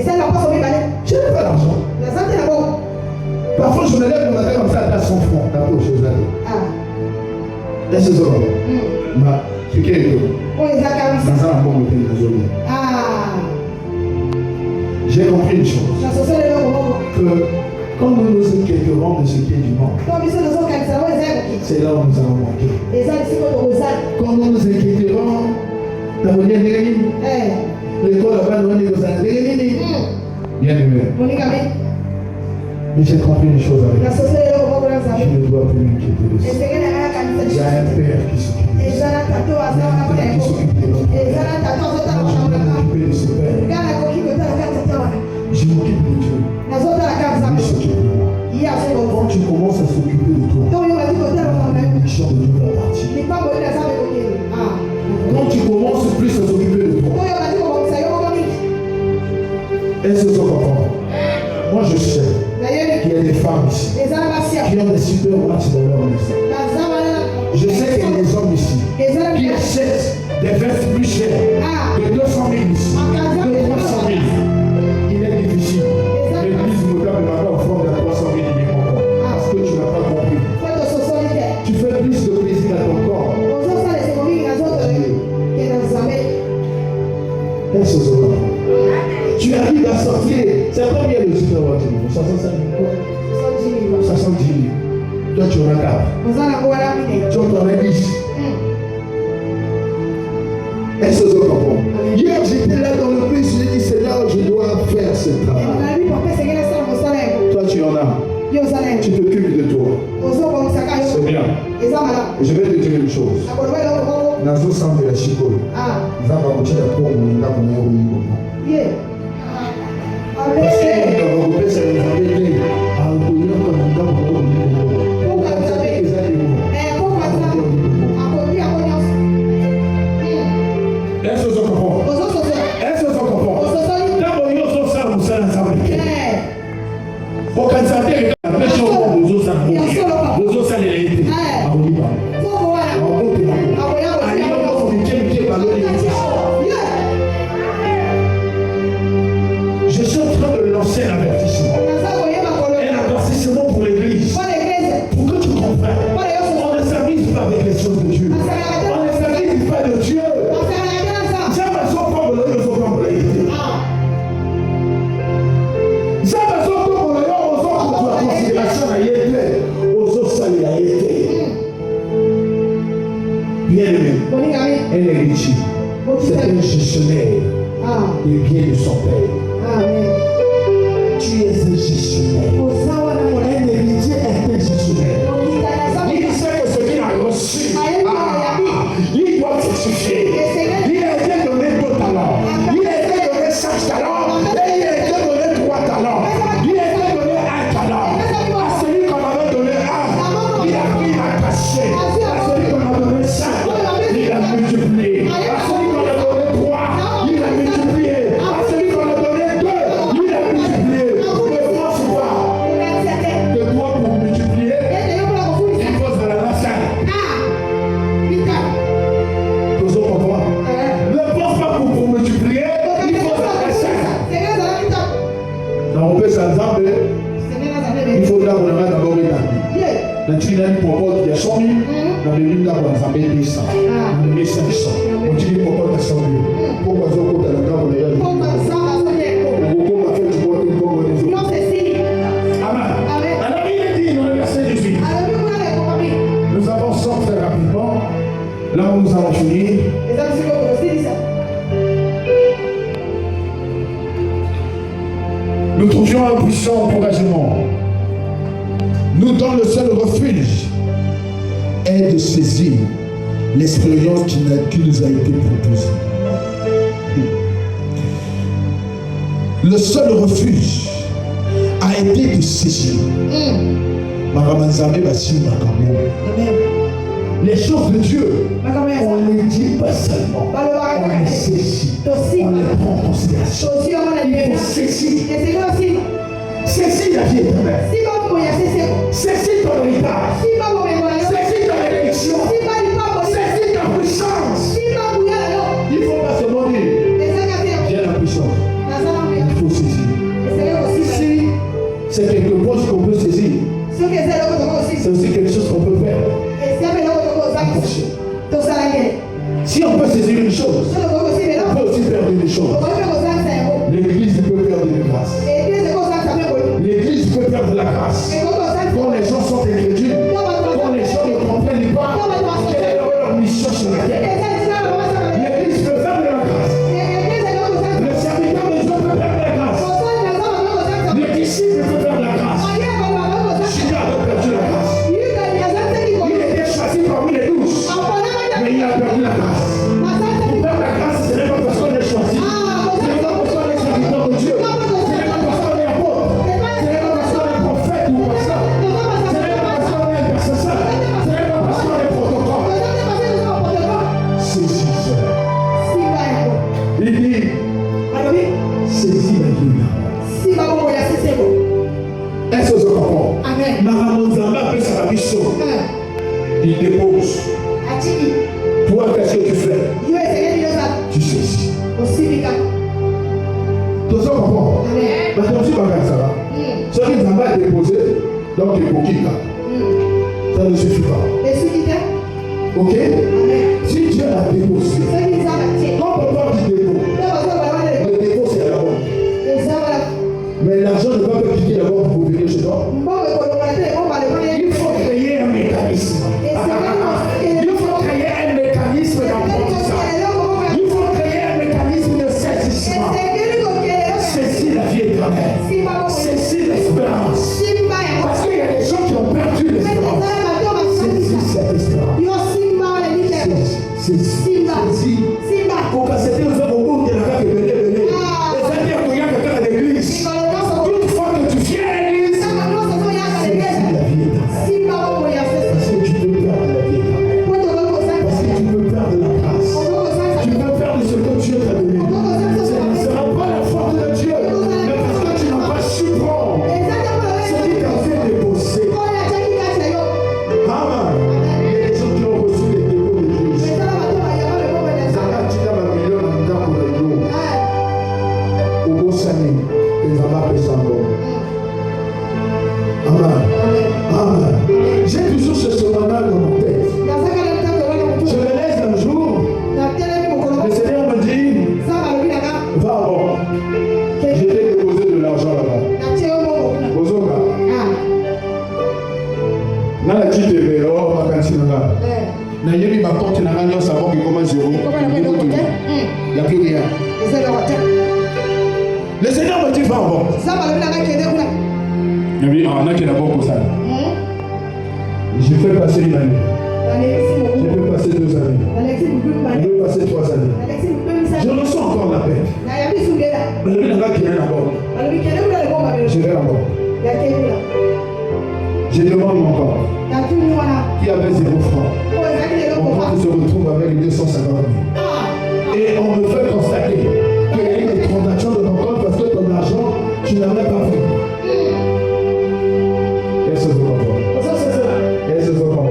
n'ai pas l'argent. Parfois, je me lève le matin comme ça à 100 francs. D'abord, je vous ai dit. Laissez-moi. Ma, c'est quel est dans un bon côté de la j'ai compris une chose. Que quand nous nous inquiéterons de ce qui est du monde, c'est là où nous allons manquer. Quand nous nous inquiéterons, la monnaie de l'école là-bas, nous allons bien aimé. Mais j'ai compris une chose avec vous. Je ne dois plus m'inquiéter de ça. Il y a un père qui s'occupe de ça. Il y a un père qui s'occupe de l'autre. Je vais m'occuper de ce père. Je m'occupe de Dieu. Il s'occupe de moi. Quand tu commences à s'occuper de toi, la bénédiction de Dieu va partir. Quand tu commences plus à s'occuper de toi, est-ce que tu comprends? Moi je sais qu'il y a des femmes ici qui ont des super matchs dans leur maison. Je sais qu'il y a des hommes ici qui achètent des vestes plus chères de 200 000 ici, de 300 000. Il est difficile. L'église notable n'a pas offert de 300 000 minimum parce que tu n'as pas compris. Tu fais plus de plaisir à ton corps. Est-ce que tu arrives à sortir, c'est combien le supermarché? 65 000. 70 000. Toi tu en as 4. Toi tu en as 10. Est-ce que tu comprends? Hier j'étais là dans le pays, je dit c'est là où je dois faire ce travail. Toi tu en as. Tu t'occupes de toi. C'est bien. Je vais te dire une chose. Nazo sambe la chikolo. Zamba kuchia kwa mwenda kwenye uigo. Parce que quand on va couper, ça va nous embêter. À accueillir comme un gars pour nous dire. Pourquoi ça fait des années? Est-ce que ça comprend? Est-ce que ça comprend? D'abord, il y a un ça, vous savez, ça va être. Pour quand ça fait, la même chose pour nous autres, ça va mourir. Nous autres, ça les été. À vous dire. Je suis en train de lancer Un héritier. C'est un gestionnaire des biens de son père. Tu es un gestionnaire. Un héritier est un gestionnaire. Il sait que ce qu'il a reçu, il doit fructifier. Il a été donné 2 talents. Il a été donné 5 talents. Et il a été donné 3 talents. Il a été donné 1 talent. À celui qu'on avait donné 1, il a pris, il a caché. À celui qu'on a donné 5, il a multiplié. À celui qu'on a donné 3, il a multiplié. À celui qu'on a donné 2, il a multiplié. De toi, souvent, de toi pour multiplier, il faut de la nation. Toujours pour moi. Ne pense pas pour multiplier, il faut de la nation. Donc on peut s'entendre, il faudra qu'on ait d'abord une amie. La Trinité propose qu'il y a 100 000, dans le livre d'abord, ça met 200, on met 500. On dit qu'il propose 100 000. Pourquoi ça coûte à la gamme, on est là? Pourquoi on va faire du bon temps pour les autres? Amen. Alors il est dit dans le verset 18. Nous avançons très rapidement. Là où nous allons finir. Nous trouvions un puissant encouragement. Nous, dans le seul refuge est de saisir l'expérience qui nous a été proposée. Le seul refuge a été de saisir. Les choses de Dieu, on ne les dit pas seulement, on les saisit, on les prend en considération. Il faut saisir. Saisis la vie éternelle. Saisis ton héritage. Saisis ta bénédiction. Saisis ta puissance. Il ne faut pas se demander. J'ai la puissance. Il faut saisir. Si c'est quelque chose qu'on peut saisir, c'est aussi quelque chose qu'on peut faire. Attention. Si on peut saisir une chose, on peut aussi perdre une chose. L'église peut perdre une grâce. L'église peut perdre la grâce. Quand les gens sont incrédules, quand les gens ne comprennent pas quelle est leur mission sur la terre, l'église peut perdre la grâce. Le serviteur de Dieu peut perdre la grâce. Les disciples peuvent perdre la grâce. Judas a perdu la grâce. Il était choisi parmi les 12, mais il a perdu la grâce. Pour perdre la grâce, ce n'est pas parce qu'on est choisi. Ce n'est pas parce qu'on est serviteur de Dieu. Ce n'est pas parce qu'on est apôtre. Ce n'est pas parce qu'on est prophète ou pasteur. Ce n'est pas parce qu'on est intercesseur. Ce n'est pas parce qu'on est protocole. Saisis. Il dit, saisis la vie. Est-ce que je comprends? Maramozamba peut sa mission. Il dépose. Toi, qu'est-ce que tu fais? Tu saisis. Tout ça comprend. Maintenant, si tu regardes ça, ce qui va déposer, donc il faut qu'il ça ne suffit pas. Ok? Si Dieu l'a déposé, quand on parle du dépôt, le dépôt c'est la banque. Mais l'argent ne va pas quitter la banque pour venir chez toi. Il faut créer un mécanisme. Il faut créer un mécanisme d'apprentissage. Il faut créer un mécanisme de saisissement. Saisis la vie éternelle. Saisis l'espérance. Parce qu'il y a des gens qui ont perdu l'espérance. Saisis cette espérance. Saisis. Pour que c'était aux hommes au bout de la carte de venir. C'est-à-dire qu'il y a quelqu'un à l'église. Toute fois que tu viens à l'église, saisis la vie éternelle. Parce que tu peux perdre la vie éternelle. Parce que tu peux perdre la grâce. Tu peux perdre ce que Dieu t'a donné. Ce ne sera pas la force de Dieu, mais parce que tu n'as pas su prendre ce qui t'a fait déposer. Amen. Il y a des gens qui ont reçu les dépôts de Dieu. Zakatina va million en temps pour le dos. Au beau sani, les amas pesant. Amen. Amen. J'ai toujours ce solennel dans mon tête. Je me laisse un jour. Le Seigneur me dit, va avant. Je t'ai déposé de l'argent là-bas. Bozoka. Dans la petite oh, ma cantine là. Nayebi ma compte na ngalo savon qui commence 0. Il n'y a plus rien. Le Seigneur me dit va en bon. Il y a un qui est d'abord pour ça. J'ai fait passer une année. J'ai fait passer 2 années. J'ai fait passer 3 années. Je ressens encore la paix. Mais le gars qui est d'abord. Je vais d'abord. Je demande encore. Qui avait 0 francs. On se retrouve avec 250 000. Et on me fait constater qu'il y a eu des transactions de ton compte parce que ton argent, tu n'avais pas fait. Qu'est-ce que c'est pour moi? Qu'est-ce que c'est pour moi?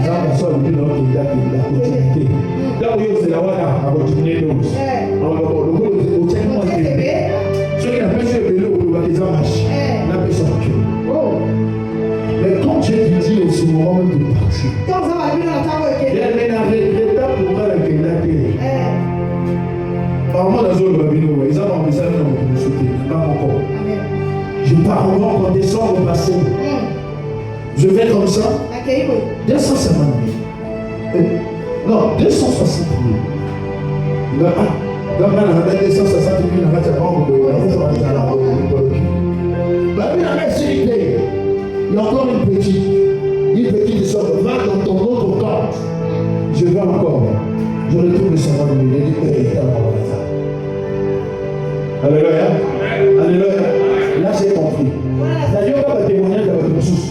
La continuité. Là où c'est la wada, la continuité de l'eau. Ceux qui appellent ce vélo, ils marchent. La personne qui. Mais quand Dieu te dit au moment même de partir, il y a un regrettant pour moi la qualité. Par moi, dans zone Babino, ils ont un message dans mon soutien, pas encore. Je pars encore en décembre passé. Je vais comme ça. 250 000. Non, 260 000. Là, on a 260 000 dans la banque. Il y a encore une petite somme. Va dans ton autre compte. Je vais encore. Je retrouve le 50 000. Alléluia. Alléluia. Là, j'ai compris. D'ailleurs, pas de témoignage de votre ressource.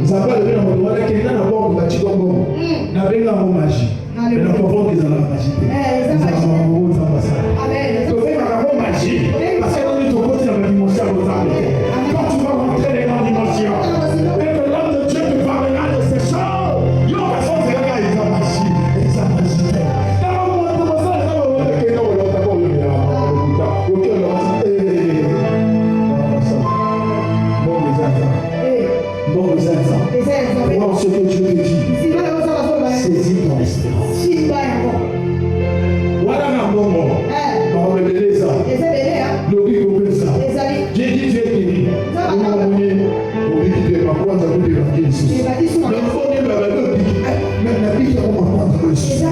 Vous avez pas levé dans mon doigt, quelqu'un n'a pas bâti comme bon. N'a pas eu un mot magie. Mais n'a pas compris qu'ils ont la magie. Ils ont un mot, ils ont pas ça. Tu fais un mot magie. Parce que dans ton côté, dans la dimension, vous avez. Quand tu vas rentrer dans la dimension, et que l'homme de Dieu te parlera de ces choses, il y a personne qui regarde, ils ont magie. Ils ont magie. Moi, ce que Dieu te dit, saisis ton espérance. Voilà un bon mot. On va me donner ça. Le riz coupé ça. J'ai dit Dieu est béni. On m'a donné au riz qui est ma foi, ça vous dit ici. Le premier me l'a dit, mais la vie qui va m'apprendre le sujet.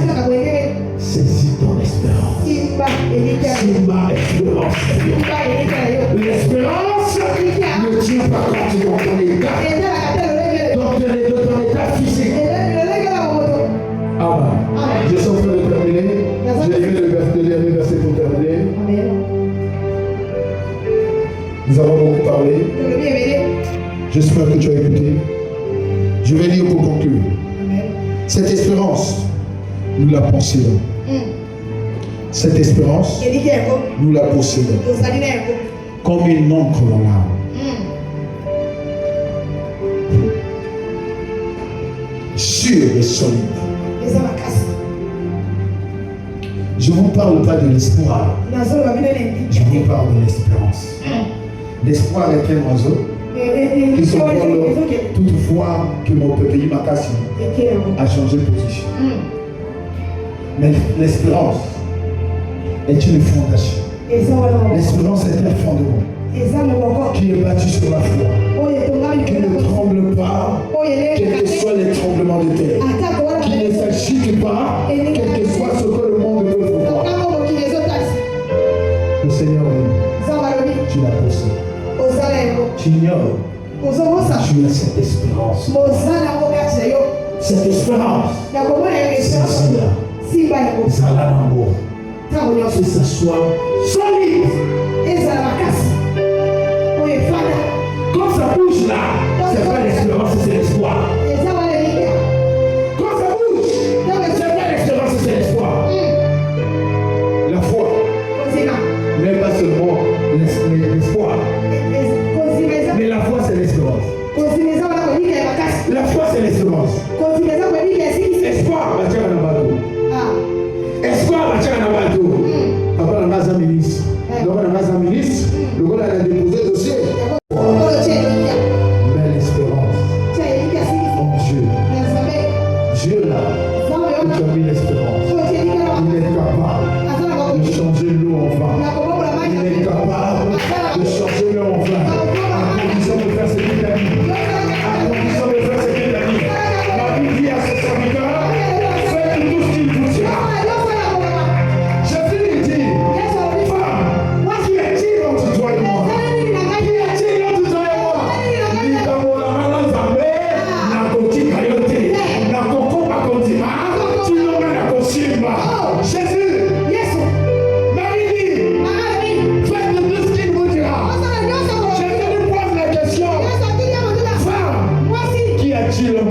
Saisis ton espérance. Simba espérance. L'espérance ne tient pas compte de ton état. Donc, de ton état physique. Amen. Je suis en train de terminer. J'ai lu le dernier verset pour terminer. Nous avons beaucoup parlé. J'espère que tu as écouté. Je vais lire pour conclure. Cette espérance, nous la possédons. Cette espérance, nous la possédons. Comme une encre dans l'âme. Sûr et solide. Je ne vous parle pas de l'espoir. Je vous parle de l'espérance. L'espoir est un oiseau qui se voit toutefois que mon pays Makassi a changé de position. Mais l'espérance est une fondation. L'espérance est un fondement qui est bâti sur la foi, qui ne tremble pas, quels que soient les tremblements de terre, qui ne s'agite pas, quel que soit ce que le monde peut voir. Le Seigneur dit, tu la possèdes. Tu ignores. Tu as cette espérance. Cette espérance, c'est l'amour. Que ça soit solide. Quand ça bouge là, c'est pas l'espérance, c'est l'espoir. Quand ça bouge, c'est pas l'espérance, c'est l'espoir. La foi n'est pas seulement l'espoir, mais la foi c'est l'espérance. La foi c'est l'espérance. Espoir, bah tiens, on a bateau. Espoir, bah tiens, on a bateau. Papa, on a un ministre. Donc, on a un ministre. Le gars, il a déposé le dossier. Mais l'espérance,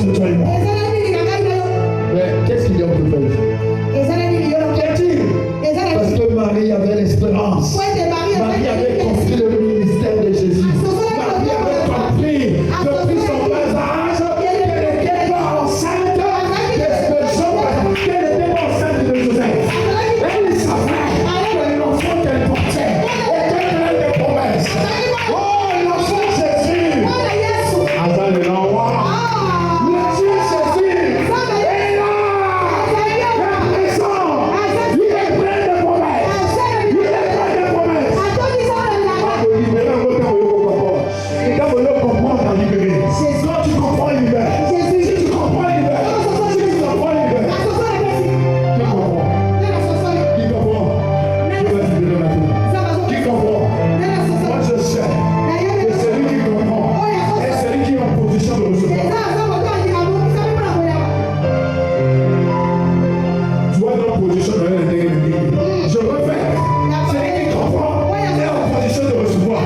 entre toi et moi. Mais qu'est-ce qu'il y a entre toi et moi? Parce que Marie avait l'espérance. Marie avait compris le ministère de Jésus. Marie avait compris depuis son bas âge qu'elle n'était pas enceinte qu'elle n'était pas enceinte de Joseph. Elle savait que l'enfant qu'elle portait était plein de promesses. Oh, l'enfant Jésus! Avant le roi, le Dieu Jésus est là! Il est présent! Il est plein de promesses! Il est plein de promesses! Quand tu comprends, libère. Si tu comprends, libère. Si tu comprends, libère. Qui comprend? Qui comprend? Qui comprend? Moi je sais que celui qui comprend est celui qui est en position de recevoir. Tu vois dans la position de l'intégrer. Je refais. Celui qui comprend est en position de recevoir.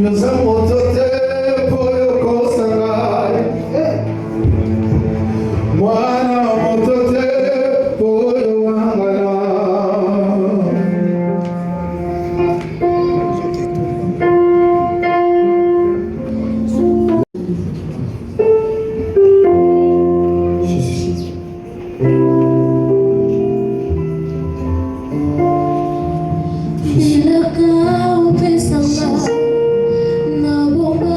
yoza moto te po yokosanga mwana moto te po yowangala Bila kau bersama, nak bomba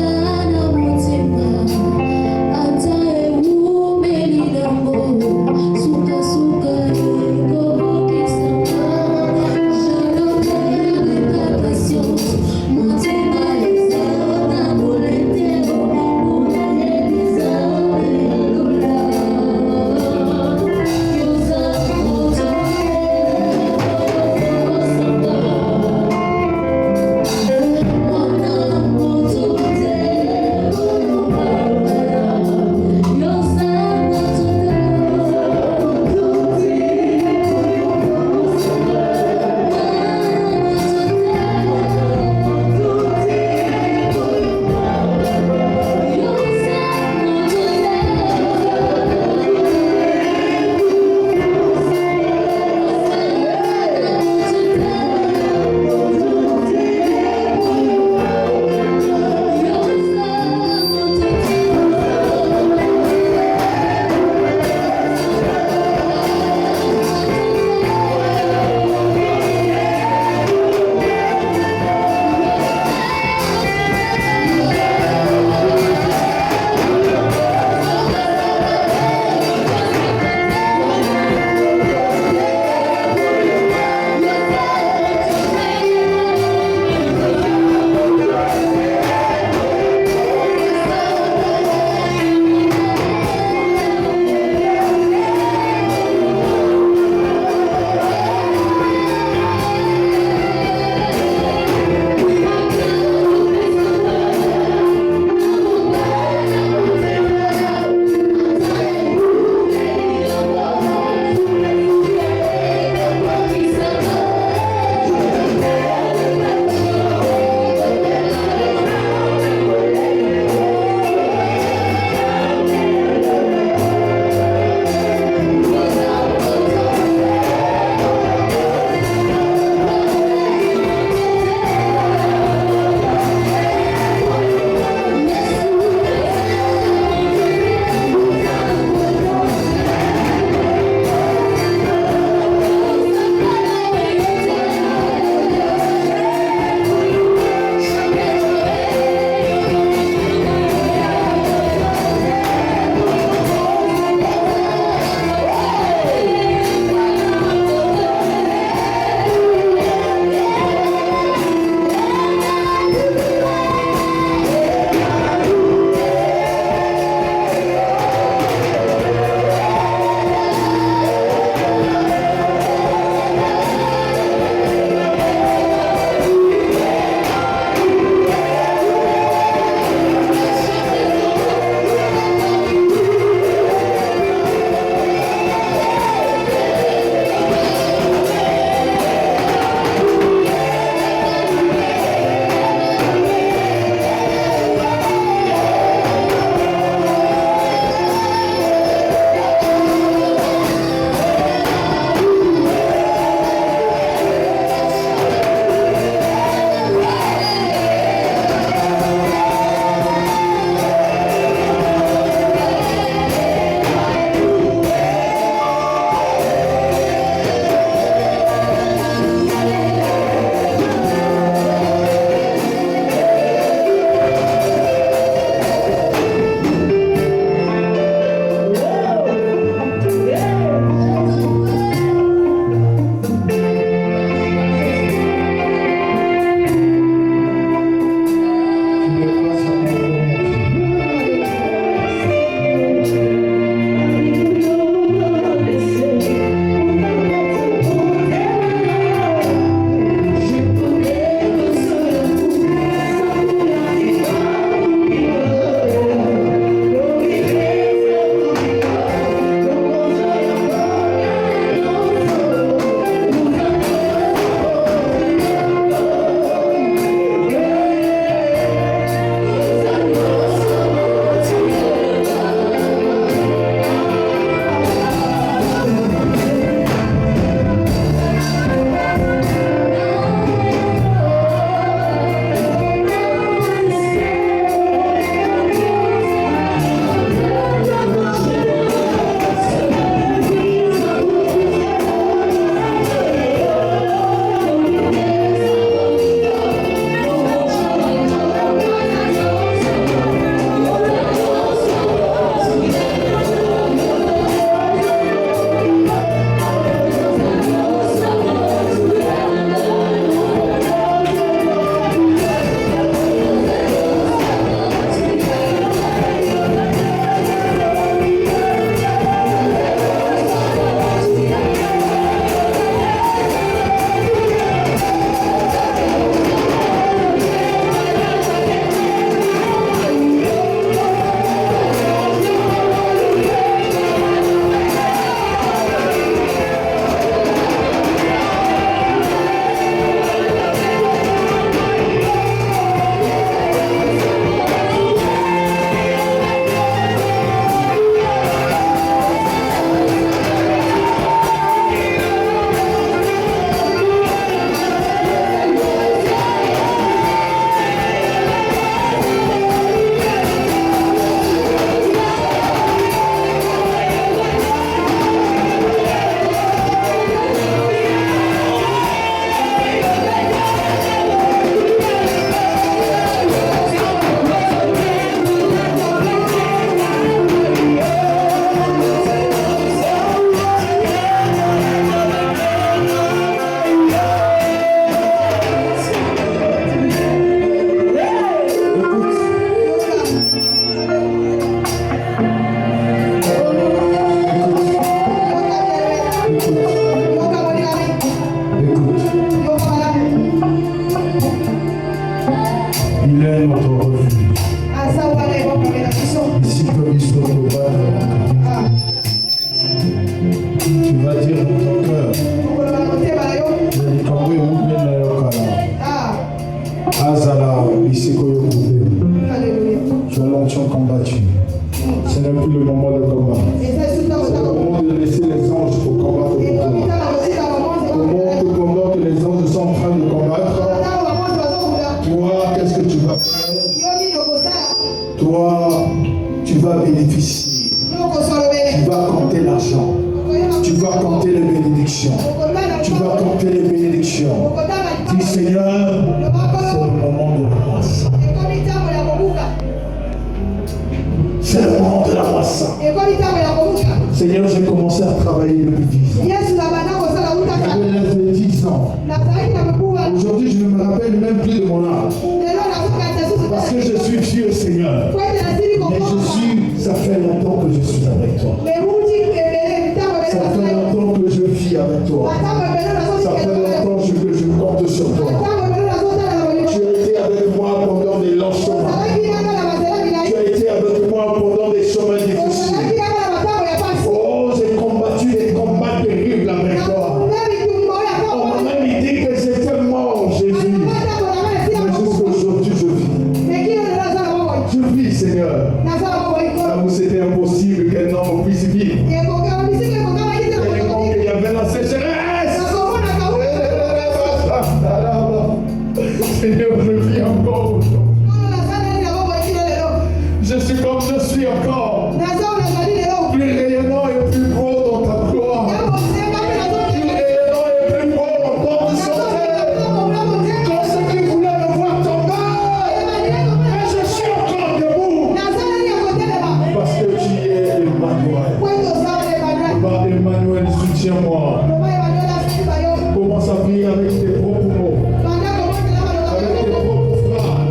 Il est notre refuge. Ici comme il se trouve, tu vas dire dans ton cœur. Azala, ici tu as longtemps combattu. Ce n'est plus le moment de combattre. C'est le moment de laisser les anges pour combattre pour toi. Pendant que les anges sont en train de combattre, toi, qu'est-ce que tu vas faire? Toi, tu vas bénéficier. Tu vas compter l'argent. Tu vas compter les bénédictions. Tu vas compter les bénédictions. Dis Seigneur, c'est le moment de la croissance. C'est le moment de la croissance. Seigneur, j'ai commencé à travailler depuis 10 ans. J'avais 10 ans. Aujourd'hui, je ne me rappelle même plus de mon âge. Parce que je suis vieux, Seigneur. Mais ça fait longtemps que je suis avec toi. Ça fait longtemps que je vis avec toi. Ça fait longtemps que je compte sur toi. Tu as été avec moi pendant des longs chemins. Tu as été avec moi pendant des chemins difficiles. Oh, j'ai combattu des combats terribles avec toi. On m'a même dit que j'étais mort, Jésus. Mais jusqu'aujourd'hui, je vis. Je vis, Seigneur. Là où c'était impossible qu'un homme puisse vivre. Il y avait la sécheresse. Seigneur, je vis encore. Je suis comme je suis encore. Plus rayonnant et plus beau dans ta gloire. Plus rayonnant et plus beau encore de sortir. Quand ceux qui voulaient me voir tomber. Mais je suis encore debout. Parce que tu es Emmanuel. Emmanuel, soutiens-moi. Commence à prier avec tes propres mots. Avec tes propres phrases.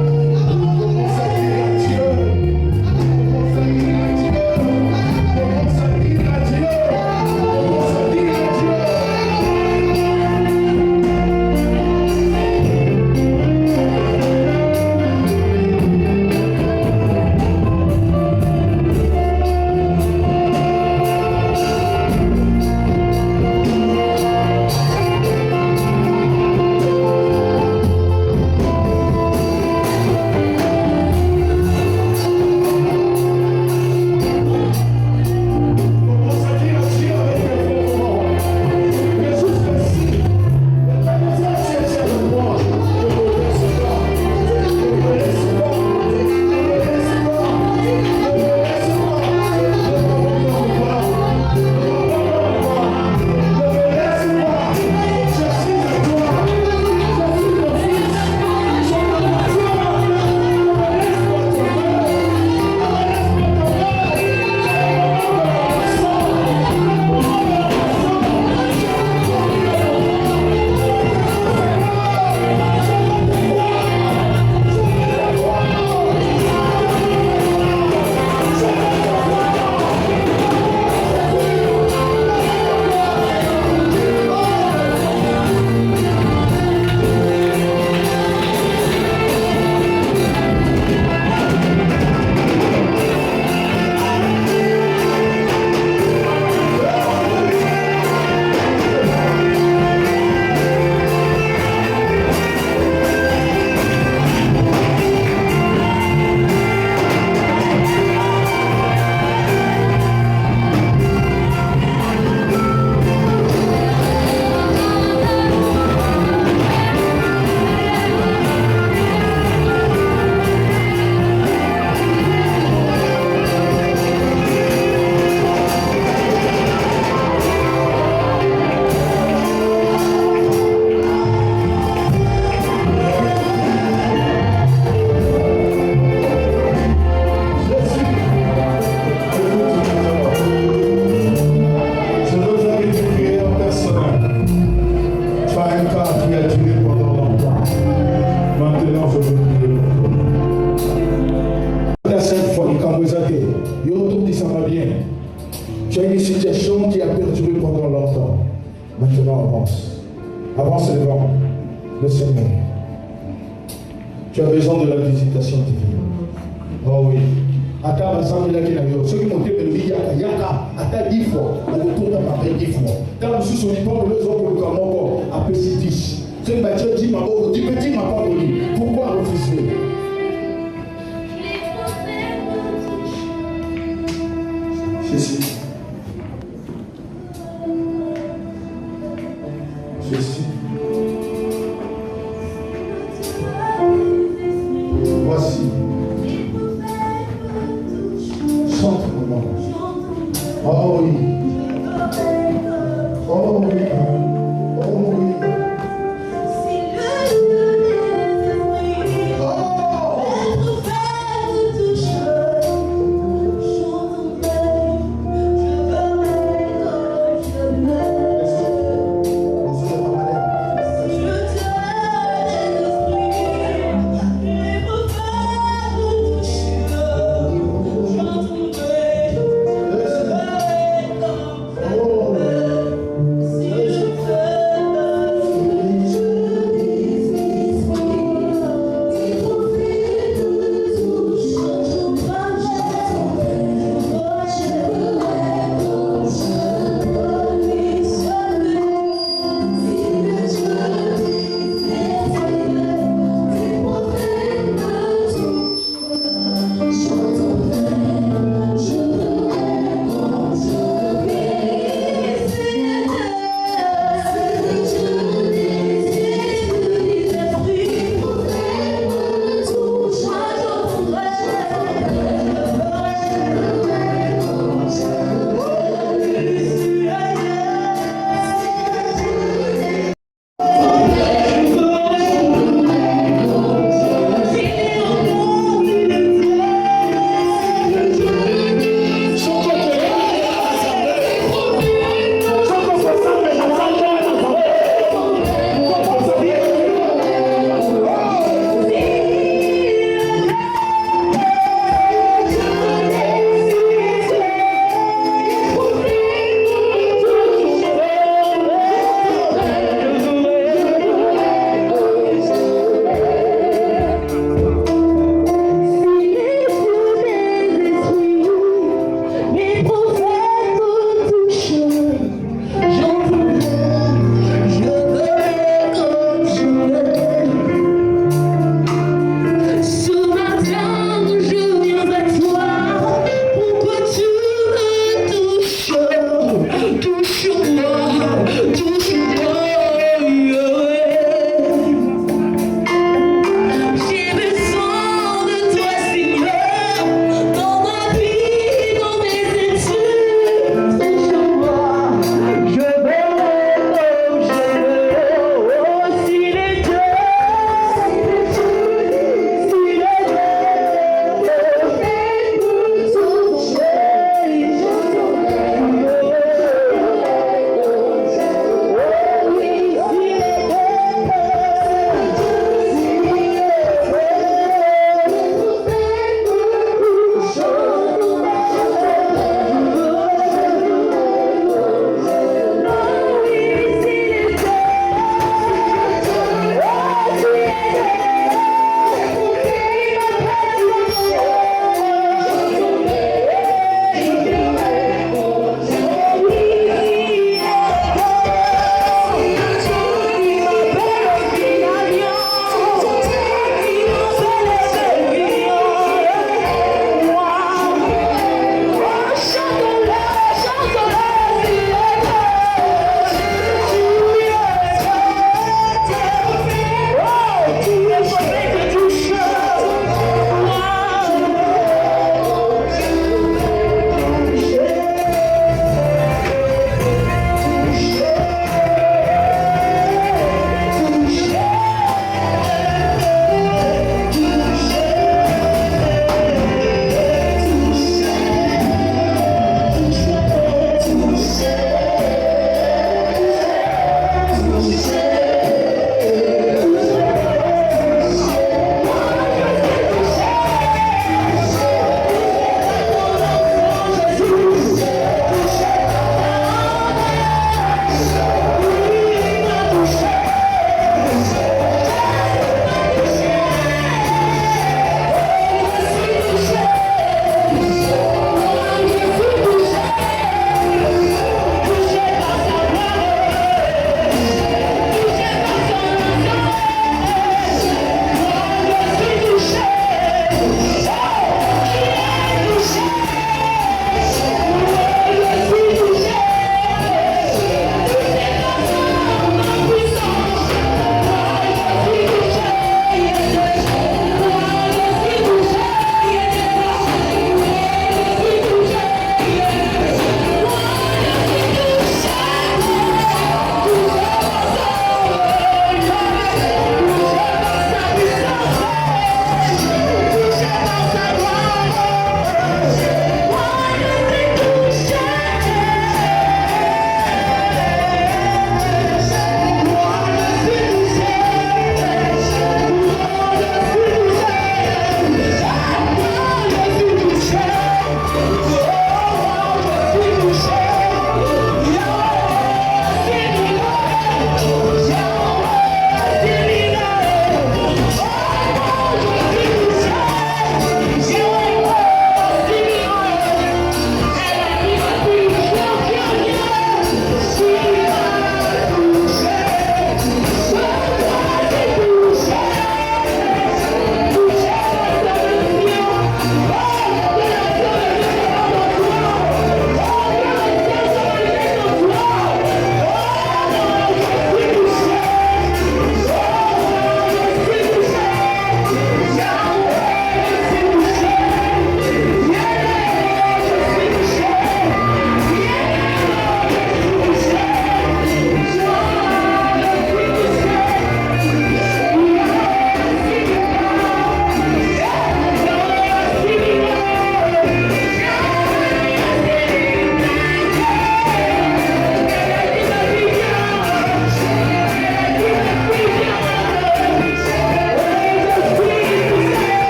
Commence à dire à Dieu. Commence à dire à Dieu. Commence à dire à Dieu. Commence à dire à Dieu. Tu as une situation qui a perduré pendant longtemps. Maintenant avance. Avance devant le Seigneur. Tu as besoin de la visitation divine. Oh oui. Ata ensemble là qui n'a eu. Ceux qui m'ont dit que le yaka, ata 10 fois, on retourne à ma 10 fois. Quand nous sommes sur le pont, nous sommes pour le camon, après c'est 10. C'est une bâtisse dit ma pauvre, tu peux dire ma pauvre. Pourquoi refuser? Ceci. Ceci. Voici.